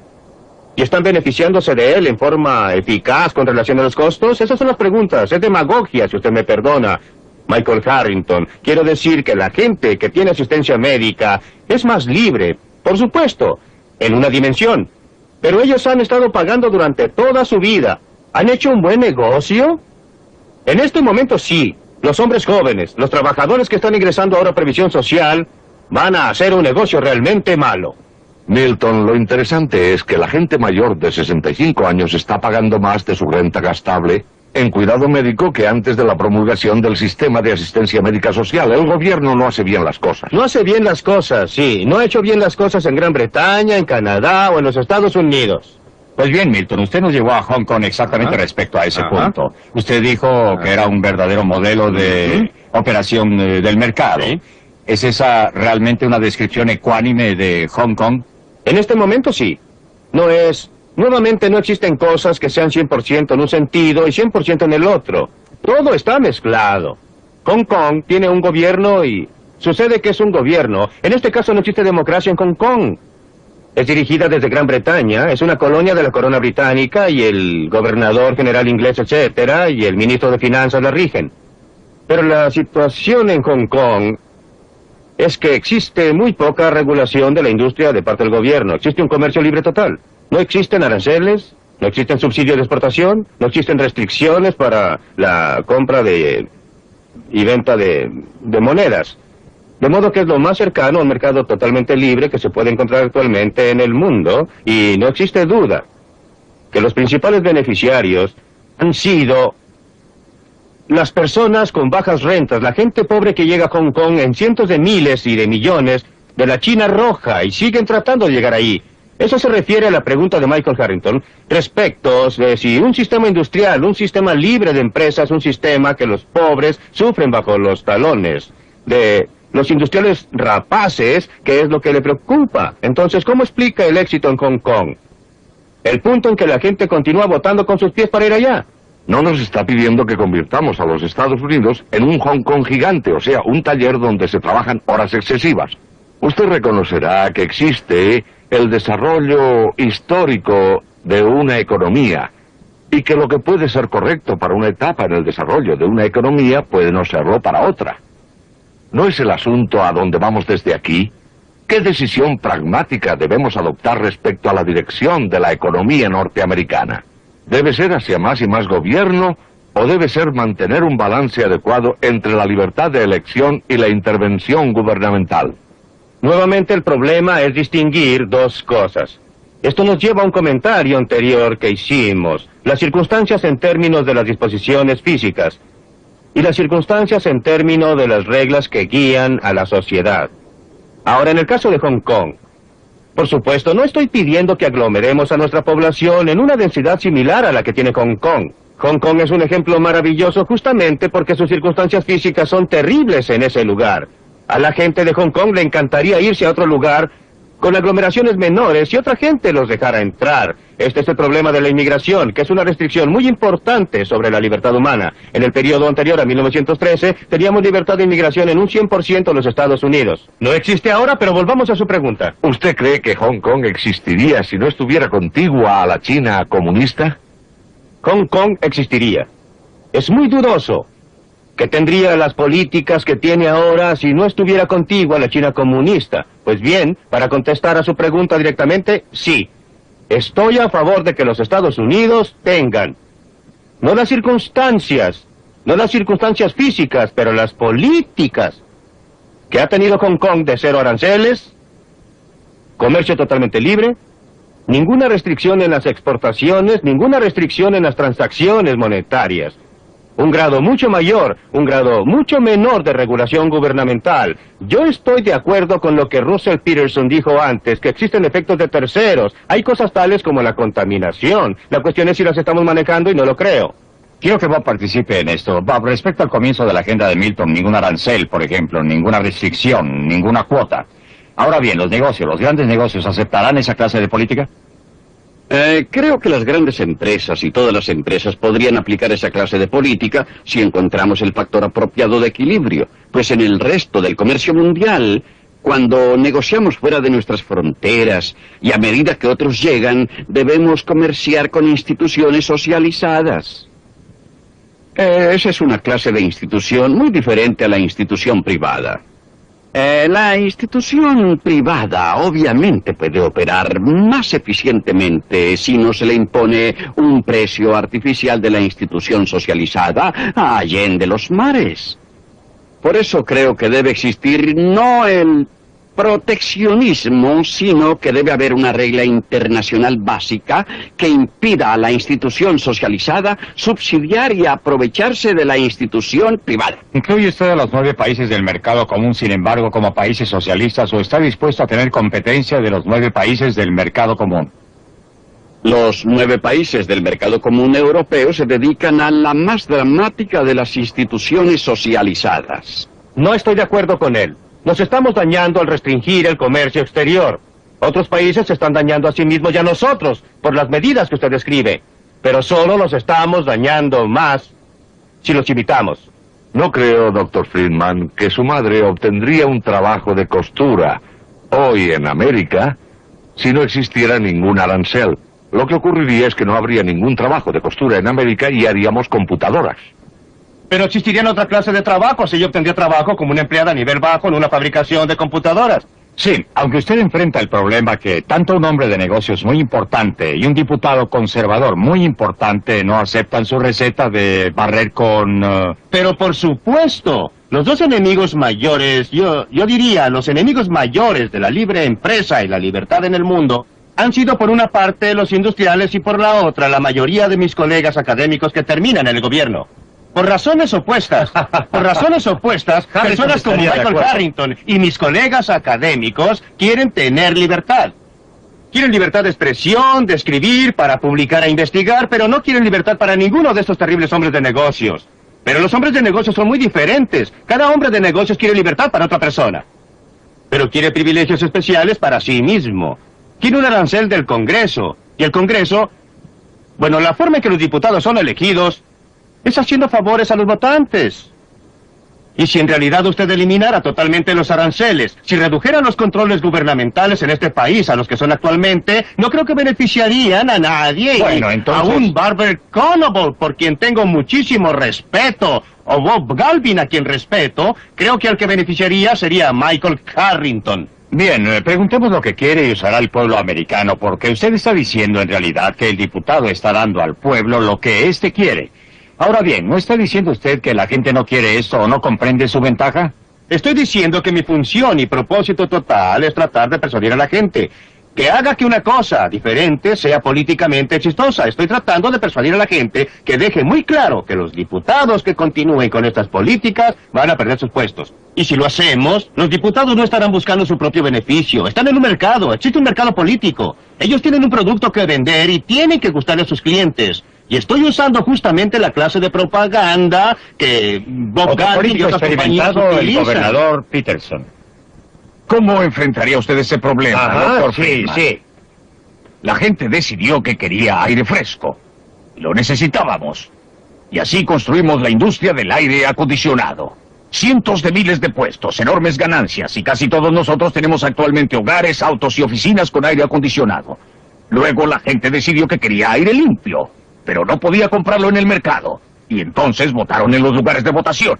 ¿Y están beneficiándose de él en forma eficaz con relación a los costos? Esas son las preguntas. Es demagogia, si usted me perdona, Michael Harrington. Quiero decir que la gente que tiene asistencia médica es más libre, por supuesto, en una dimensión. Pero ellos han estado pagando durante toda su vida. ¿Han hecho un buen negocio? En este momento sí. Los hombres jóvenes, los trabajadores que están ingresando ahora a previsión social, van a hacer un negocio realmente malo. Milton, lo interesante es que la gente mayor de 65 años está pagando más de su renta gastable en cuidado médico que antes de la promulgación del sistema de asistencia médica social. El gobierno no hace bien las cosas. No hace bien las cosas, sí. No ha hecho bien las cosas en Gran Bretaña, en Canadá o en los Estados Unidos. Pues bien, Milton, usted nos llevó a Hong Kong exactamente respecto a ese punto. Usted dijo que era un verdadero modelo de operación del mercado. ¿Es esa realmente una descripción ecuánime de Hong Kong? En este momento sí. Nuevamente no existen cosas que sean 100% en un sentido y 100% en el otro. Todo está mezclado. Hong Kong tiene un gobierno y sucede que es un gobierno. En este caso no existe democracia en Hong Kong. Es dirigida desde Gran Bretaña, es una colonia de la corona británica y el gobernador general inglés, etcétera, y el ministro de finanzas la rigen. Pero la situación en Hong Kong es que existe muy poca regulación de la industria de parte del gobierno. Existe un comercio libre total. No existen aranceles, no existen subsidios de exportación, no existen restricciones para la compra y venta de monedas. De modo que es lo más cercano a un mercado totalmente libre que se puede encontrar actualmente en el mundo, y no existe duda que los principales beneficiarios han sido las personas con bajas rentas, la gente pobre que llega a Hong Kong en cientos de miles y de millones de la China roja y siguen tratando de llegar ahí. Eso se refiere a la pregunta de Michael Harrington respecto de si un sistema industrial, un sistema libre de empresas, un sistema que los pobres sufren bajo los talones de los industriales rapaces, que es lo que le preocupa. Entonces, ¿cómo explica el éxito en Hong Kong? El punto en que la gente continúa votando con sus pies para ir allá. No nos está pidiendo que convirtamos a los Estados Unidos en un Hong Kong gigante, o sea, un taller donde se trabajan horas excesivas. Usted reconocerá que existe el desarrollo histórico de una economía y que lo que puede ser correcto para una etapa en el desarrollo de una economía puede no serlo para otra. ¿No es el asunto a dónde vamos desde aquí? ¿Qué decisión pragmática debemos adoptar respecto a la dirección de la economía norteamericana? ¿Debe ser hacia más y más gobierno o debe ser mantener un balance adecuado entre la libertad de elección y la intervención gubernamental? Nuevamente el problema es distinguir dos cosas. Esto nos lleva a un comentario anterior que hicimos. Las circunstancias en términos de las disposiciones físicas y las circunstancias en términos de las reglas que guían a la sociedad. Ahora, en el caso de Hong Kong, por supuesto, no estoy pidiendo que aglomeremos a nuestra población en una densidad similar a la que tiene Hong Kong. Hong Kong es un ejemplo maravilloso justamente porque sus circunstancias físicas son terribles en ese lugar. A la gente de Hong Kong le encantaría irse a otro lugar con aglomeraciones menores y otra gente los dejara entrar. Este es el problema de la inmigración, que es una restricción muy importante sobre la libertad humana. En el periodo anterior a 1913, teníamos libertad de inmigración en un 100% en los Estados Unidos. No existe ahora, pero volvamos a su pregunta. ¿Usted cree que Hong Kong existiría si no estuviera contigua a la China comunista? Hong Kong existiría. Es muy dudoso que tendría las políticas que tiene ahora si no estuviera contigua a la China comunista. Pues bien, para contestar a su pregunta directamente, sí. Estoy a favor de que los Estados Unidos tengan, no las circunstancias físicas, pero las políticas que ha tenido Hong Kong de cero aranceles, comercio totalmente libre, ninguna restricción en las exportaciones, ninguna restricción en las transacciones monetarias. Un grado mucho mayor, un grado mucho menor de regulación gubernamental. Yo estoy de acuerdo con lo que Russell Peterson dijo antes, que existen efectos de terceros. Hay cosas tales como la contaminación. La cuestión es si las estamos manejando y no lo creo. Quiero que Bob participe en esto. Bob, respecto al comienzo de la agenda de Milton, ningún arancel, por ejemplo, ninguna restricción, ninguna cuota. Ahora bien, los grandes negocios, ¿aceptarán esa clase de política? Creo que las grandes empresas y todas las empresas podrían aplicar esa clase de política si encontramos el factor apropiado de equilibrio. Pues en el resto del comercio mundial, cuando negociamos fuera de nuestras fronteras y a medida que otros llegan, debemos comerciar con instituciones socializadas. Esa es una clase de institución muy diferente a la institución privada. La institución privada obviamente puede operar más eficientemente si no se le impone un precio artificial de la institución socializada allende los mares. Por eso creo que debe existir no el proteccionismo, sino que debe haber una regla internacional básica que impida a la institución socializada subsidiar y aprovecharse de la institución privada. ¿Incluye usted a los 9 países del mercado común, sin embargo, como países socialistas, o está dispuesto a tener competencia de los 9 países del mercado común? Los 9 países del mercado común europeo se dedican a la más dramática de las instituciones socializadas. No estoy de acuerdo con él. Nos estamos dañando al restringir el comercio exterior. Otros países se están dañando a sí mismos y a nosotros por las medidas que usted describe. Pero solo nos estamos dañando más si los imitamos. No creo, Dr. Friedman, que su madre obtendría un trabajo de costura hoy en América si no existiera ningún arancel. Lo que ocurriría es que no habría ningún trabajo de costura en América y haríamos computadoras. Pero existirían otra clase de trabajo si yo obtendría trabajo como una empleada a nivel bajo en una fabricación de computadoras. Sí, aunque usted enfrenta el problema que tanto un hombre de negocios muy importante y un diputado conservador muy importante no aceptan su receta de barrer con... Pero por supuesto, los dos enemigos mayores, yo diría, los enemigos mayores de la libre empresa y la libertad en el mundo, han sido por una parte los industriales y por la otra la mayoría de mis colegas académicos que terminan en el gobierno. Por razones opuestas, personas como Michael Harrington y mis colegas académicos quieren tener libertad. Quieren libertad de expresión, de escribir, para publicar e investigar, pero no quieren libertad para ninguno de estos terribles hombres de negocios. Pero los hombres de negocios son muy diferentes. Cada hombre de negocios quiere libertad para otra persona. Pero quiere privilegios especiales para sí mismo. Quiere un arancel del Congreso. Y el Congreso, bueno, la forma en que los diputados son elegidos es haciendo favores a los votantes. Y si en realidad usted eliminara totalmente los aranceles, si redujera los controles gubernamentales en este país a los que son actualmente, no creo que beneficiarían a nadie. Bueno, entonces... A un Barber Conable, por quien tengo muchísimo respeto, o Bob Galvin, a quien respeto, creo que al que beneficiaría sería Michael Carrington. Bien, preguntemos lo que quiere y usará el pueblo americano, porque usted está diciendo en realidad que el diputado está dando al pueblo lo que éste quiere. Ahora bien, ¿no está diciendo usted que la gente no quiere esto o no comprende su ventaja? Estoy diciendo que mi función y propósito total es tratar de persuadir a la gente que haga que una cosa diferente sea políticamente exitosa. Estoy tratando de persuadir a la gente que deje muy claro que los diputados que continúen con estas políticas van a perder sus puestos. Y si lo hacemos, los diputados no estarán buscando su propio beneficio. Están en un mercado, existe un mercado político. Ellos tienen un producto que vender y tienen que gustarle a sus clientes. Y estoy usando justamente la clase de propaganda que Bob Galvin y otras compañías utilizan. El gobernador Peterson. ¿Cómo enfrentaría usted ese problema, doctor Friedman? Sí. La gente decidió que quería aire fresco. Lo necesitábamos. Y así construimos la industria del aire acondicionado. Cientos de miles de puestos, enormes ganancias, y casi todos nosotros tenemos actualmente hogares, autos y oficinas con aire acondicionado. Luego la gente decidió que quería aire limpio, pero no podía comprarlo en el mercado. Y entonces votaron en los lugares de votación.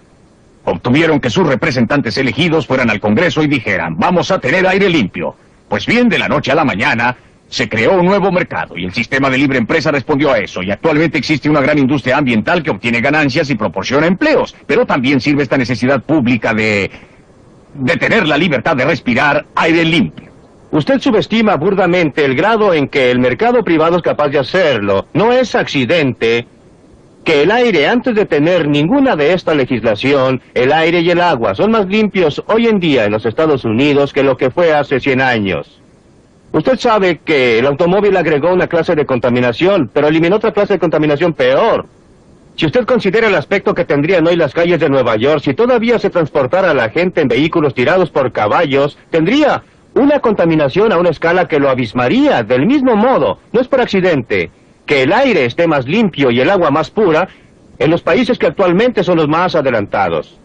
Obtuvieron que sus representantes elegidos fueran al Congreso y dijeran, vamos a tener aire limpio. Pues bien, de la noche a la mañana, se creó un nuevo mercado y el sistema de libre empresa respondió a eso. Y actualmente existe una gran industria ambiental que obtiene ganancias y proporciona empleos. Pero también sirve esta necesidad pública de tener la libertad de respirar aire limpio. Usted subestima burdamente el grado en que el mercado privado es capaz de hacerlo. No es accidente que el aire, antes de tener ninguna de esta legislación, el aire y el agua son más limpios hoy en día en los Estados Unidos que lo que fue hace 100 años. Usted sabe que el automóvil agregó una clase de contaminación, pero eliminó otra clase de contaminación peor. Si usted considera el aspecto que tendrían hoy las calles de Nueva York, si todavía se transportara a la gente en vehículos tirados por caballos, tendría una contaminación a una escala que lo abismaría. Del mismo modo, no es por accidente que el aire esté más limpio y el agua más pura en los países que actualmente son los más adelantados.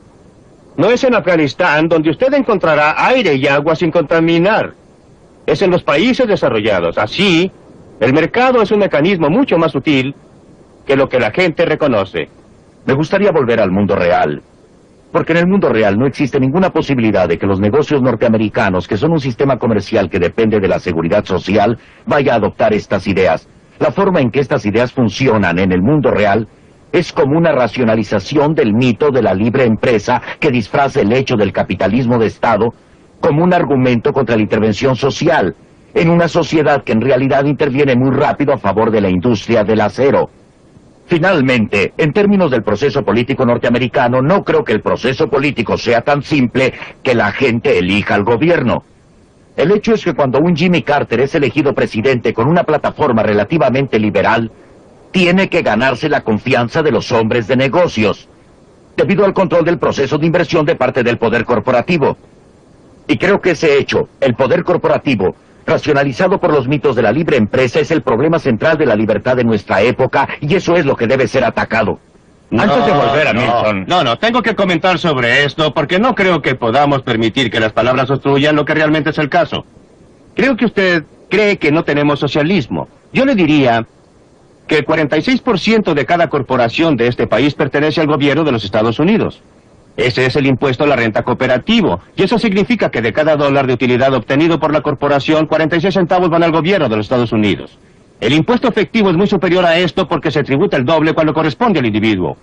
No es en Afganistán donde usted encontrará aire y agua sin contaminar. Es en los países desarrollados. Así, el mercado es un mecanismo mucho más sutil que lo que la gente reconoce. Me gustaría volver al mundo real, porque en el mundo real no existe ninguna posibilidad de que los negocios norteamericanos, que son un sistema comercial que depende de la seguridad social, vaya a adoptar estas ideas. La forma en que estas ideas funcionan en el mundo real es como una racionalización del mito de la libre empresa que disfraza el hecho del capitalismo de Estado como un argumento contra la intervención social, en una sociedad que en realidad interviene muy rápido a favor de la industria del acero. Finalmente, en términos del proceso político norteamericano, no creo que el proceso político sea tan simple que la gente elija al gobierno. El hecho es que cuando un Jimmy Carter es elegido presidente con una plataforma relativamente liberal, tiene que ganarse la confianza de los hombres de negocios, debido al control del proceso de inversión de parte del poder corporativo. Y creo que ese hecho, el poder corporativo, racionalizado por los mitos de la libre empresa, es el problema central de la libertad de nuestra época, y eso es lo que debe ser atacado. Antes de volver a Milton... No, tengo que comentar sobre esto porque no creo que podamos permitir que las palabras obstruyan lo que realmente es el caso. Creo que usted cree que no tenemos socialismo. Yo le diría que el 46% de cada corporación de este país pertenece al gobierno de los Estados Unidos. Ese es el impuesto a la renta cooperativo, y eso significa que de cada dólar de utilidad obtenido por la corporación, 46 centavos van al gobierno de los Estados Unidos. El impuesto efectivo es muy superior a esto porque se tributa el doble cuando corresponde al individuo.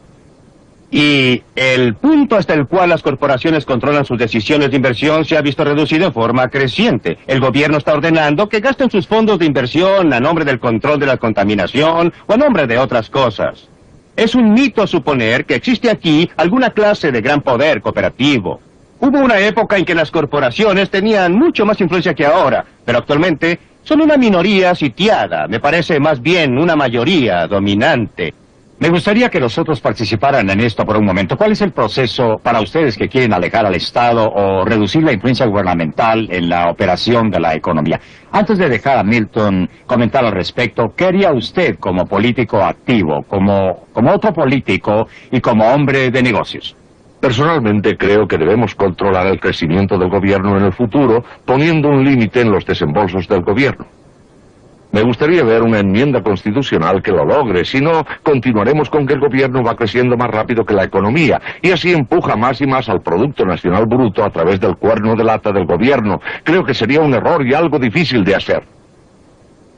Y el punto hasta el cual las corporaciones controlan sus decisiones de inversión se ha visto reducido en forma creciente. El gobierno está ordenando que gasten sus fondos de inversión a nombre del control de la contaminación o a nombre de otras cosas. Es un mito suponer que existe aquí alguna clase de gran poder cooperativo. Hubo una época en que las corporaciones tenían mucho más influencia que ahora, pero actualmente son una minoría sitiada, me parece más bien una mayoría dominante. Me gustaría que los otros participaran en esto por un momento. ¿Cuál es el proceso para ustedes que quieren alejar al Estado o reducir la influencia gubernamental en la operación de la economía? Antes de dejar a Milton comentar al respecto, ¿qué haría usted como político activo, como otro político y como hombre de negocios? Personalmente creo que debemos controlar el crecimiento del gobierno en el futuro, poniendo un límite en los desembolsos del gobierno. Me gustaría ver una enmienda constitucional que lo logre, si no, continuaremos con que el gobierno va creciendo más rápido que la economía, y así empuja más y más al Producto Nacional Bruto a través del cuerno de lata del gobierno. Creo que sería un error y algo difícil de hacer.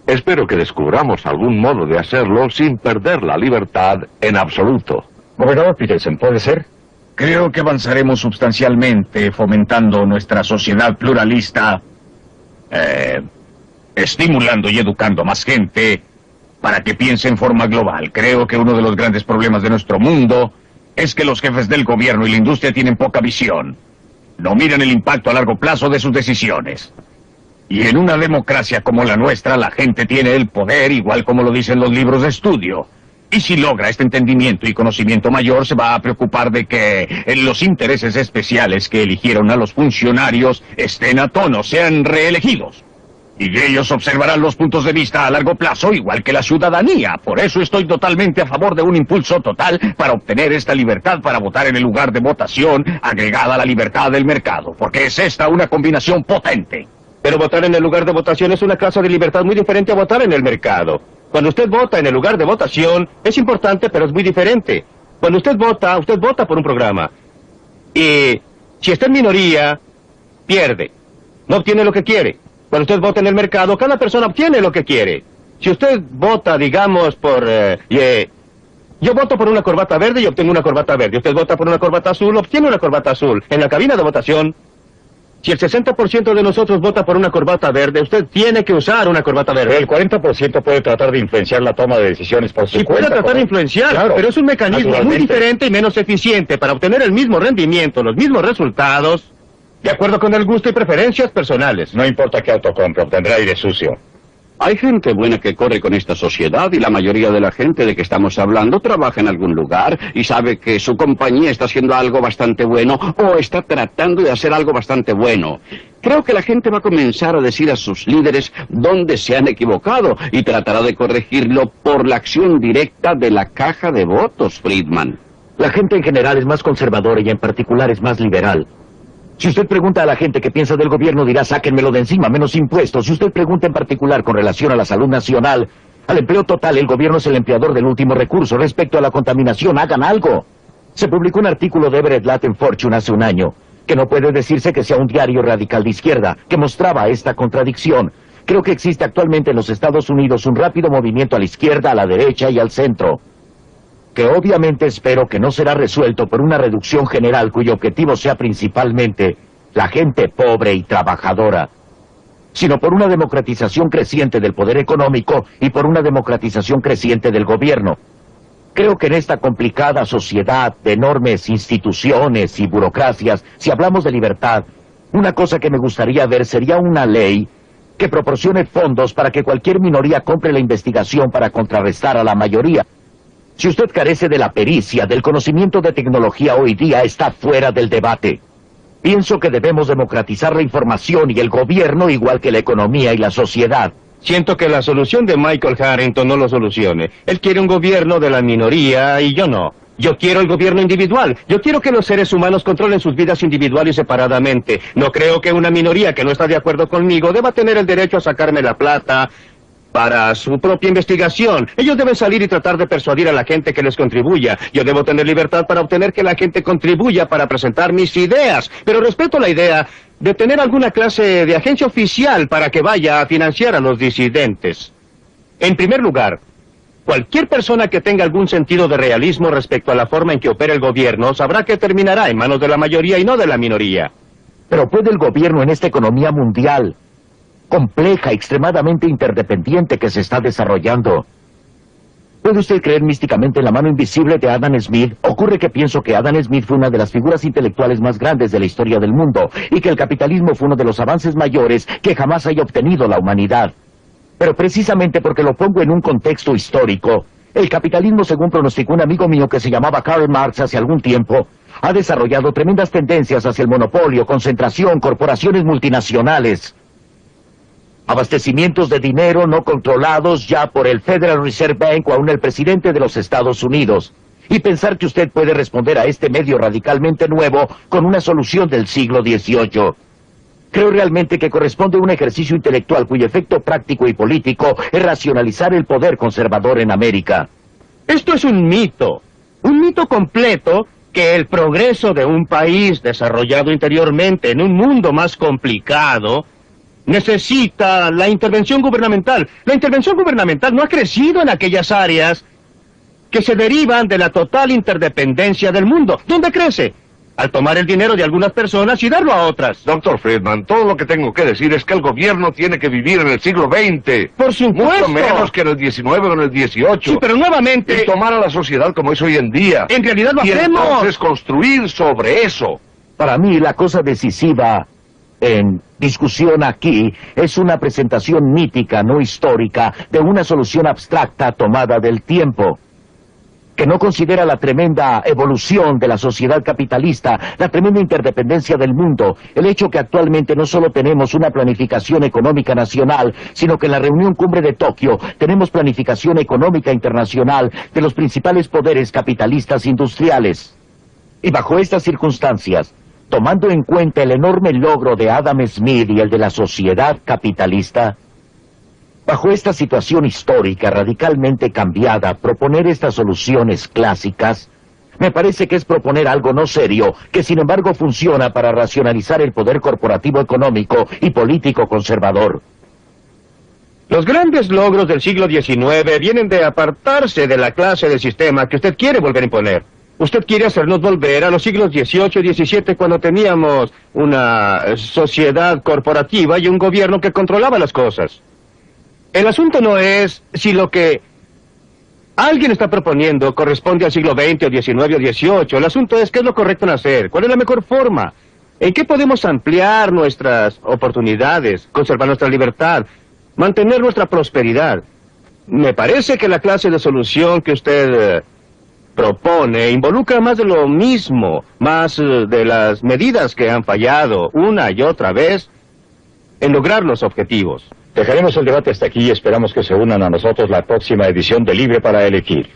Espero que descubramos algún modo de hacerlo sin perder la libertad en absoluto. Gobernador Peterson, ¿puede ser? Creo que avanzaremos sustancialmente fomentando nuestra sociedad pluralista, estimulando y educando más gente para que piense en forma global. Creo que uno de los grandes problemas de nuestro mundo es que los jefes del gobierno y la industria tienen poca visión. No miran el impacto a largo plazo de sus decisiones. Y en una democracia como la nuestra, la gente tiene el poder, igual como lo dicen los libros de estudio. Y si logra este entendimiento y conocimiento mayor, se va a preocupar de que los intereses especiales que eligieron a los funcionarios estén a tono, sean reelegidos. Y ellos observarán los puntos de vista a largo plazo, igual que la ciudadanía. Por eso estoy totalmente a favor de un impulso total para obtener esta libertad para votar en el lugar de votación, agregada a la libertad del mercado, porque es esta una combinación potente. Pero votar en el lugar de votación es una clase de libertad muy diferente a votar en el mercado. Cuando usted vota en el lugar de votación, es importante, pero es muy diferente. Cuando usted vota por un programa. Y si está en minoría, pierde. No obtiene lo que quiere. Cuando usted vota en el mercado, cada persona obtiene lo que quiere. Si usted vota, digamos, por... yo voto por una corbata verde y obtengo una corbata verde. Usted vota por una corbata azul, obtiene una corbata azul. En la cabina de votación, si el 60% de nosotros vota por una corbata verde, usted tiene que usar una corbata verde. El 40% puede tratar de influenciar la toma de decisiones por su cuenta. Sí, puede tratar de influenciar, claro, pero es un mecanismo muy diferente y menos eficiente para obtener el mismo rendimiento, los mismos resultados, de acuerdo con el gusto y preferencias personales. No importa qué auto compre, obtendrá aire sucio. Hay gente buena que corre con esta sociedad y la mayoría de la gente de que estamos hablando trabaja en algún lugar y sabe que su compañía está haciendo algo bastante bueno o está tratando de hacer algo bastante bueno. Creo que la gente va a comenzar a decir a sus líderes dónde se han equivocado y tratará de corregirlo por la acción directa de la caja de votos, Friedman. La gente en general es más conservadora y en particular es más liberal. Si usted pregunta a la gente qué piensa del gobierno, dirá, sáquenmelo de encima, menos impuestos. Si usted pregunta en particular con relación a la salud nacional, al empleo total, el gobierno es el empleador del último recurso. Respecto a la contaminación, hagan algo. Se publicó un artículo de Everett Latt en Fortune hace un año, que no puede decirse que sea un diario radical de izquierda, que mostraba esta contradicción. Creo que existe actualmente en los Estados Unidos un rápido movimiento a la izquierda, a la derecha y al centro, que obviamente espero que no será resuelto por una reducción general cuyo objetivo sea principalmente la gente pobre y trabajadora, sino por una democratización creciente del poder económico y por una democratización creciente del gobierno. Creo que en esta complicada sociedad de enormes instituciones y burocracias, si hablamos de libertad, una cosa que me gustaría ver sería una ley que proporcione fondos para que cualquier minoría compre la investigación para contrarrestar a la mayoría. Si usted carece de la pericia, del conocimiento de tecnología hoy día, está fuera del debate. Pienso que debemos democratizar la información y el gobierno igual que la economía y la sociedad. Siento que la solución de Michael Harrington no lo solucione. Él quiere un gobierno de la minoría y yo no. Yo quiero el gobierno individual. Yo quiero que los seres humanos controlen sus vidas individuales y separadamente. No creo que una minoría que no está de acuerdo conmigo deba tener el derecho a sacarme la plata para su propia investigación. Ellos deben salir y tratar de persuadir a la gente que les contribuya. Yo debo tener libertad para obtener que la gente contribuya para presentar mis ideas. Pero respeto la idea de tener alguna clase de agencia oficial para que vaya a financiar a los disidentes. En primer lugar, cualquier persona que tenga algún sentido de realismo respecto a la forma en que opera el gobierno sabrá que terminará en manos de la mayoría y no de la minoría. Pero ¿puede el gobierno en esta economía mundial compleja, extremadamente interdependiente que se está desarrollando? ¿Puede usted creer místicamente en la mano invisible de Adam Smith? Ocurre que pienso que Adam Smith fue una de las figuras intelectuales más grandes de la historia del mundo y que el capitalismo fue uno de los avances mayores que jamás haya obtenido la humanidad. Pero precisamente porque lo pongo en un contexto histórico, el capitalismo, según pronosticó un amigo mío que se llamaba Karl Marx hace algún tiempo, ha desarrollado tremendas tendencias hacia el monopolio, concentración, corporaciones multinacionales, abastecimientos de dinero no controlados ya por el Federal Reserve Bank o aún el presidente de los Estados Unidos. y pensar que usted puede responder a este medio radicalmente nuevo con una solución del siglo XVIII. Creo realmente que corresponde a un ejercicio intelectual cuyo efecto práctico y político es racionalizar el poder conservador en América. Esto es un mito completo, que el progreso de un país desarrollado interiormente en un mundo más complicado necesita la intervención gubernamental. La intervención gubernamental no ha crecido en aquellas áreas que se derivan de la total interdependencia del mundo. ¿Dónde crece? Al tomar el dinero de algunas personas y darlo a otras. Doctor Friedman, todo lo que tengo que decir es que el gobierno tiene que vivir en el siglo XX. Por supuesto. Mucho menos que en el XIX o en el XVIII. Sí, pero nuevamente... Y tomar a la sociedad como es hoy en día. En realidad lo hacemos. Y entonces construir sobre eso. Para mí, la cosa decisiva en discusión aquí es una presentación mítica, no histórica, de una solución abstracta tomada del tiempo, que no considera la tremenda evolución de la sociedad capitalista, la tremenda interdependencia del mundo, el hecho que actualmente no solo tenemos una planificación económica nacional, sino que en la reunión cumbre de Tokio tenemos planificación económica internacional de los principales poderes capitalistas industriales. Y bajo estas circunstancias, tomando en cuenta el enorme logro de Adam Smith y el de la sociedad capitalista, bajo esta situación histórica radicalmente cambiada, proponer estas soluciones clásicas, me parece que es proponer algo no serio, que sin embargo funciona para racionalizar el poder corporativo económico y político conservador. Los grandes logros del siglo XIX vienen de apartarse de la clase de sistema que usted quiere volver a imponer. Usted quiere hacernos volver a los siglos XVIII y XVII, cuando teníamos una sociedad corporativa y un gobierno que controlaba las cosas. El asunto no es si lo que alguien está proponiendo corresponde al siglo XX o XIX o XVIII. El asunto es qué es lo correcto en hacer, cuál es la mejor forma, en qué podemos ampliar nuestras oportunidades, conservar nuestra libertad, mantener nuestra prosperidad. Me parece que la clase de solución que usted propone involucra más de lo mismo, más de las medidas que han fallado una y otra vez en lograr los objetivos. Dejaremos el debate hasta aquí y esperamos que se unan a nosotros la próxima edición de Libre para Elegir.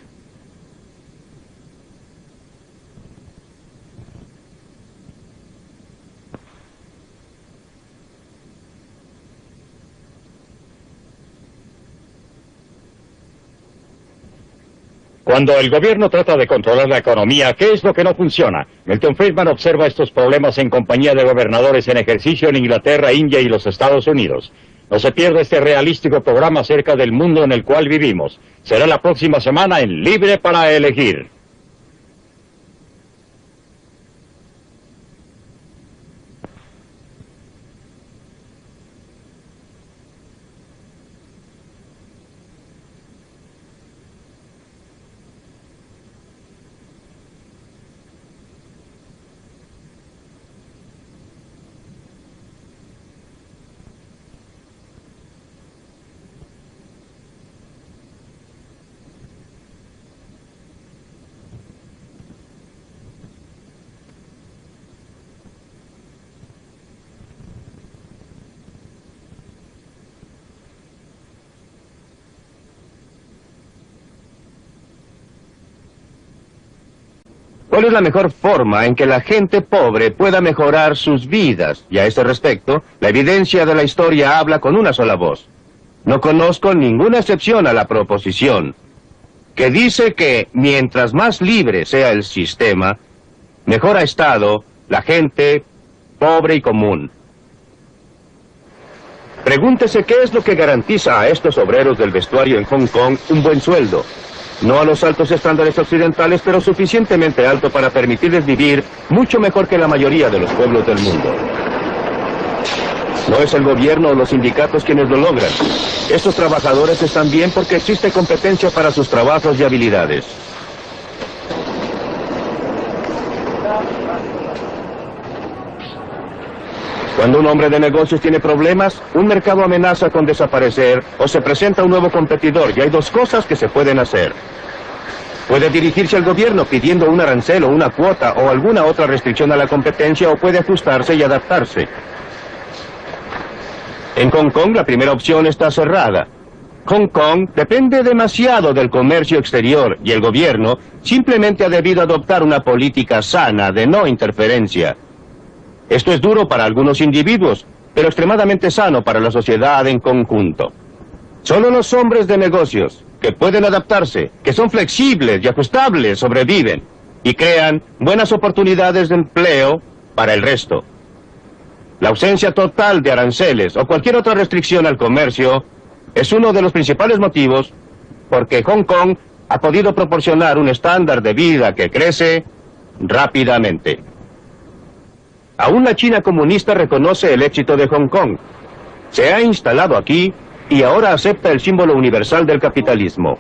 Cuando el gobierno trata de controlar la economía, ¿qué es lo que no funciona? Milton Friedman observa estos problemas en compañía de gobernadores en ejercicio en Inglaterra, India y los Estados Unidos. No se pierda este realístico programa acerca del mundo en el cual vivimos. Será la próxima semana en Libre para Elegir. ¿Cuál es la mejor forma en que la gente pobre pueda mejorar sus vidas? Y a este respecto, la evidencia de la historia habla con una sola voz. No conozco ninguna excepción a la proposición, que dice que mientras más libre sea el sistema, mejor ha estado la gente pobre y común. Pregúntese qué es lo que garantiza a estos obreros del vestuario en Hong Kong un buen sueldo. No a los altos estándares occidentales, pero suficientemente alto para permitirles vivir mucho mejor que la mayoría de los pueblos del mundo. No es el gobierno o los sindicatos quienes lo logran. Estos trabajadores están bien porque existe competencia para sus trabajos y habilidades. Cuando un hombre de negocios tiene problemas, un mercado amenaza con desaparecer o se presenta un nuevo competidor, y hay dos cosas que se pueden hacer. Puede dirigirse al gobierno pidiendo un arancel o una cuota o alguna otra restricción a la competencia, o puede ajustarse y adaptarse. En Hong Kong la primera opción está cerrada. Hong Kong depende demasiado del comercio exterior y el gobierno simplemente ha debido adoptar una política sana de no interferencia. Esto es duro para algunos individuos, pero extremadamente sano para la sociedad en conjunto. Solo los hombres de negocios que pueden adaptarse, que son flexibles y ajustables, sobreviven y crean buenas oportunidades de empleo para el resto. La ausencia total de aranceles o cualquier otra restricción al comercio es uno de los principales motivos porque Hong Kong ha podido proporcionar un estándar de vida que crece rápidamente. Aún la China comunista reconoce el éxito de Hong Kong. Se ha instalado aquí y ahora acepta el símbolo universal del capitalismo.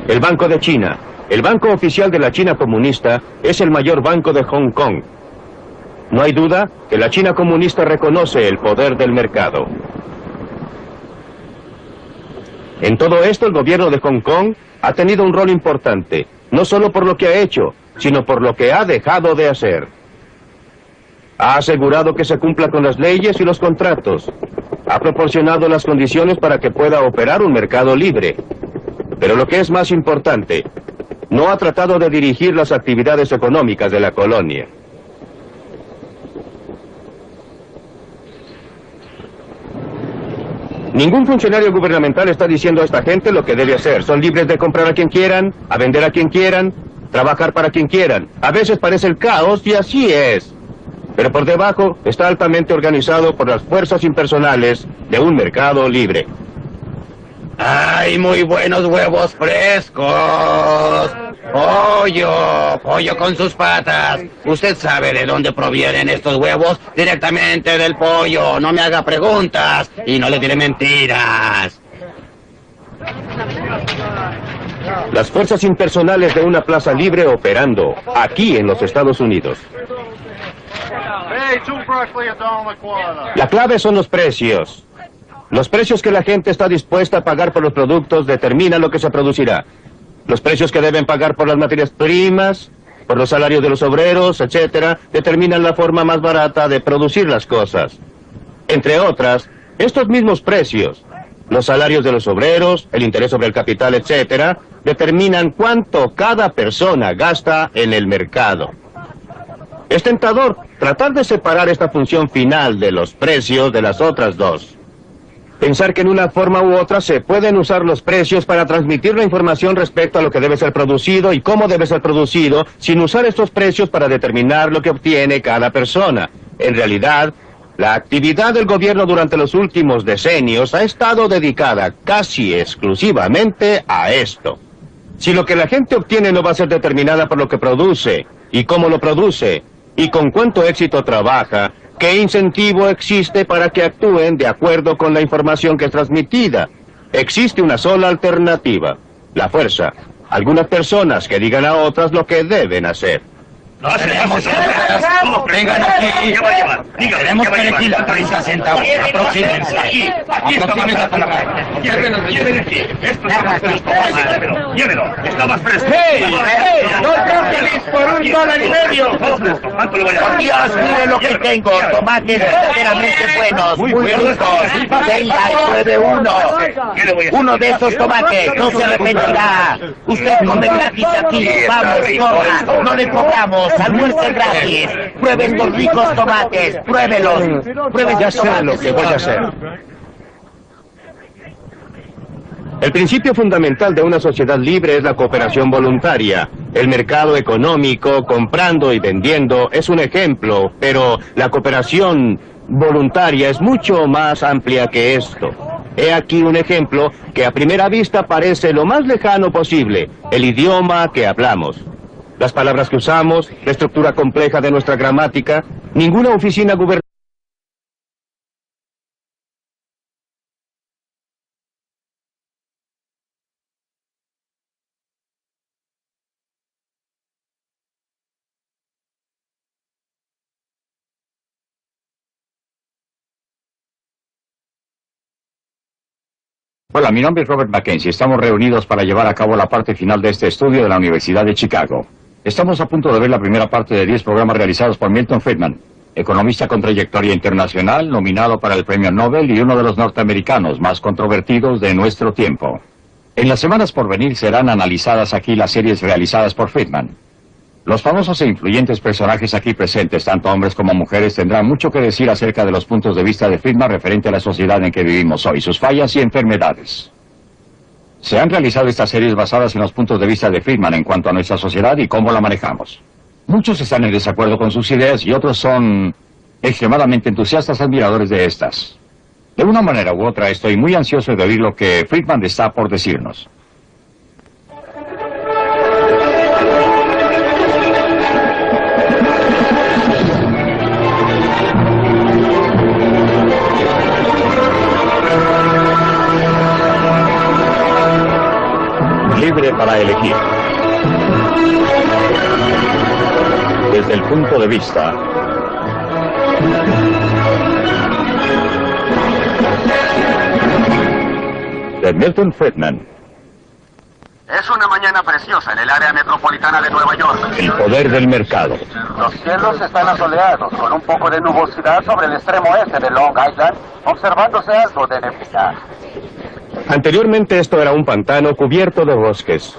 El Banco de China, el banco oficial de la China comunista, es el mayor banco de Hong Kong. No hay duda que la China comunista reconoce el poder del mercado. En todo esto, el gobierno de Hong Kong ha tenido un rol importante, no solo por lo que ha hecho, sino por lo que ha dejado de hacer. Ha asegurado que se cumpla con las leyes y los contratos. Ha proporcionado las condiciones para que pueda operar un mercado libre. Pero lo que es más importante, no ha tratado de dirigir las actividades económicas de la colonia. Ningún funcionario gubernamental está diciendo a esta gente lo que debe hacer. Son libres de comprar a quien quieran, a vender a quien quieran, trabajar para quien quieran. A veces parece el caos y así es. Pero por debajo está altamente organizado por las fuerzas impersonales de un mercado libre. ¡Ay, muy buenos huevos frescos! ¡Pollo con sus patas! ¿Usted sabe de dónde provienen estos huevos? Directamente del pollo. No me haga preguntas y no le diré mentiras. Las fuerzas impersonales de una plaza libre operando aquí en los Estados Unidos. La clave son los precios. Los precios que la gente está dispuesta a pagar por los productos determinan lo que se producirá. Los precios que deben pagar por las materias primas, por los salarios de los obreros, etcétera, determinan la forma más barata de producir las cosas. Entre otras, estos mismos precios, los salarios de los obreros, el interés sobre el capital, etcétera, determinan cuánto cada persona gasta en el mercado. Es tentador tratar de separar esta función final de los precios de las otras dos. Pensar que en una forma u otra se pueden usar los precios para transmitir la información respecto a lo que debe ser producido y cómo debe ser producido, sin usar estos precios para determinar lo que obtiene cada persona. En realidad, la actividad del gobierno durante los últimos decenios ha estado dedicada casi exclusivamente a esto. Si lo que la gente obtiene no va a ser determinada por lo que produce, y cómo lo produce, y con cuánto éxito trabaja, ¿qué incentivo existe para que actúen de acuerdo con la información que es transmitida? Existe una sola alternativa, la fuerza. Algunas personas que digan a otras lo que deben hacer. ¡No tenemos otras! ¡Vengan aquí! Tenemos perejil a 30 centavos. Aproxímense. Aproxímense a la Llévenlo aquí. Llévelo. Está más fresco. ¡Hey! ¡Dos brócolis por $1.50! ¡Por Dios, mire lo que tengo! Tomates verdaderamente buenos, muy ricos. Venga, pruebe uno. Uno de esos tomates, no se arrepentirá. Usted come gratis aquí. Vamos, corra. No le cobramos. Almuerce gratis. Pruebe estos ricos tomates. Pruébelos. Ya sé lo que voy a hacer. El principio fundamental de una sociedad libre es la cooperación voluntaria. El mercado económico, comprando y vendiendo, es un ejemplo, pero la cooperación voluntaria es mucho más amplia que esto. He aquí un ejemplo que a primera vista parece lo más lejano posible, el idioma que hablamos. Las palabras que usamos, la estructura compleja de nuestra gramática, ninguna oficina gubernamental. Hola, mi nombre es Robert Mackenzie. Estamos reunidos para llevar a cabo la parte final de este estudio de la Universidad de Chicago. Estamos a punto de ver la primera parte de 10 programas realizados por Milton Friedman, economista con trayectoria internacional, nominado para el Premio Nobel y uno de los norteamericanos más controvertidos de nuestro tiempo. En las semanas por venir serán analizadas aquí las series realizadas por Friedman. Los famosos e influyentes personajes aquí presentes, tanto hombres como mujeres, tendrán mucho que decir acerca de los puntos de vista de Friedman referente a la sociedad en que vivimos hoy, sus fallas y enfermedades. Se han realizado estas series basadas en los puntos de vista de Friedman en cuanto a nuestra sociedad y cómo la manejamos. Muchos están en desacuerdo con sus ideas y otros son extremadamente entusiastas admiradores de estas. De una manera u otra estoy muy ansioso de oír lo que Friedman está por decirnos. Libre para elegir. Desde el punto de vista de Milton Friedman. Es una mañana preciosa en el área metropolitana de Nueva York. El poder del mercado. Los cielos están asoleados, con un poco de nubosidad sobre el extremo este de Long Island, observándose algo de neblina. Anteriormente esto era un pantano cubierto de bosques.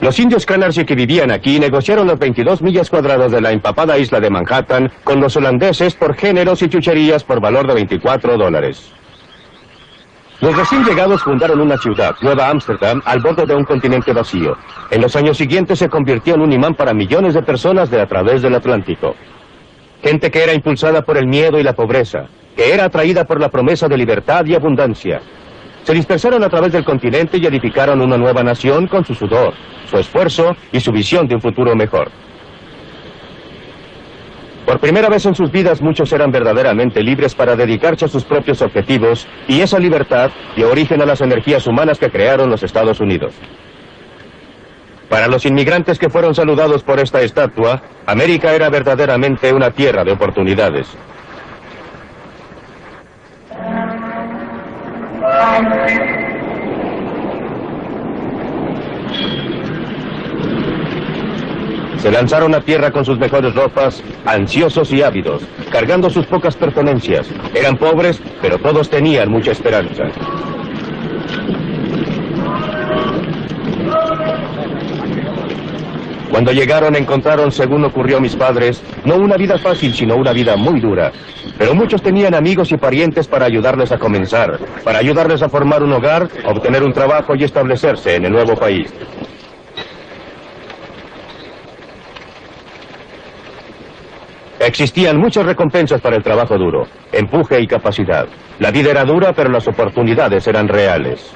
Los indios Canarsie que vivían aquí negociaron las 22 millas cuadradas de la empapada isla de Manhattan con los holandeses por géneros y chucherías por valor de $24. Los recién llegados fundaron una ciudad, Nueva Ámsterdam, al borde de un continente vacío. En los años siguientes se convirtió en un imán para millones de personas de a través del Atlántico. Gente que era impulsada por el miedo y la pobreza, que era atraída por la promesa de libertad y abundancia. Se dispersaron a través del continente y edificaron una nueva nación con su sudor, su esfuerzo y su visión de un futuro mejor. Por primera vez en sus vidas muchos eran verdaderamente libres para dedicarse a sus propios objetivos y esa libertad dio origen a las energías humanas que crearon los Estados Unidos. Para los inmigrantes que fueron saludados por esta estatua, América era verdaderamente una tierra de oportunidades. Se lanzaron a tierra con sus mejores ropas, ansiosos y ávidos, cargando sus pocas pertenencias. Eran pobres, pero todos tenían mucha esperanza. Cuando llegaron encontraron, según ocurrió a mis padres, no una vida fácil, sino una vida muy dura. Pero muchos tenían amigos y parientes para ayudarles a comenzar, para ayudarles a formar un hogar, obtener un trabajo y establecerse en el nuevo país. Existían muchas recompensas para el trabajo duro, empuje y capacidad. La vida era dura, pero las oportunidades eran reales.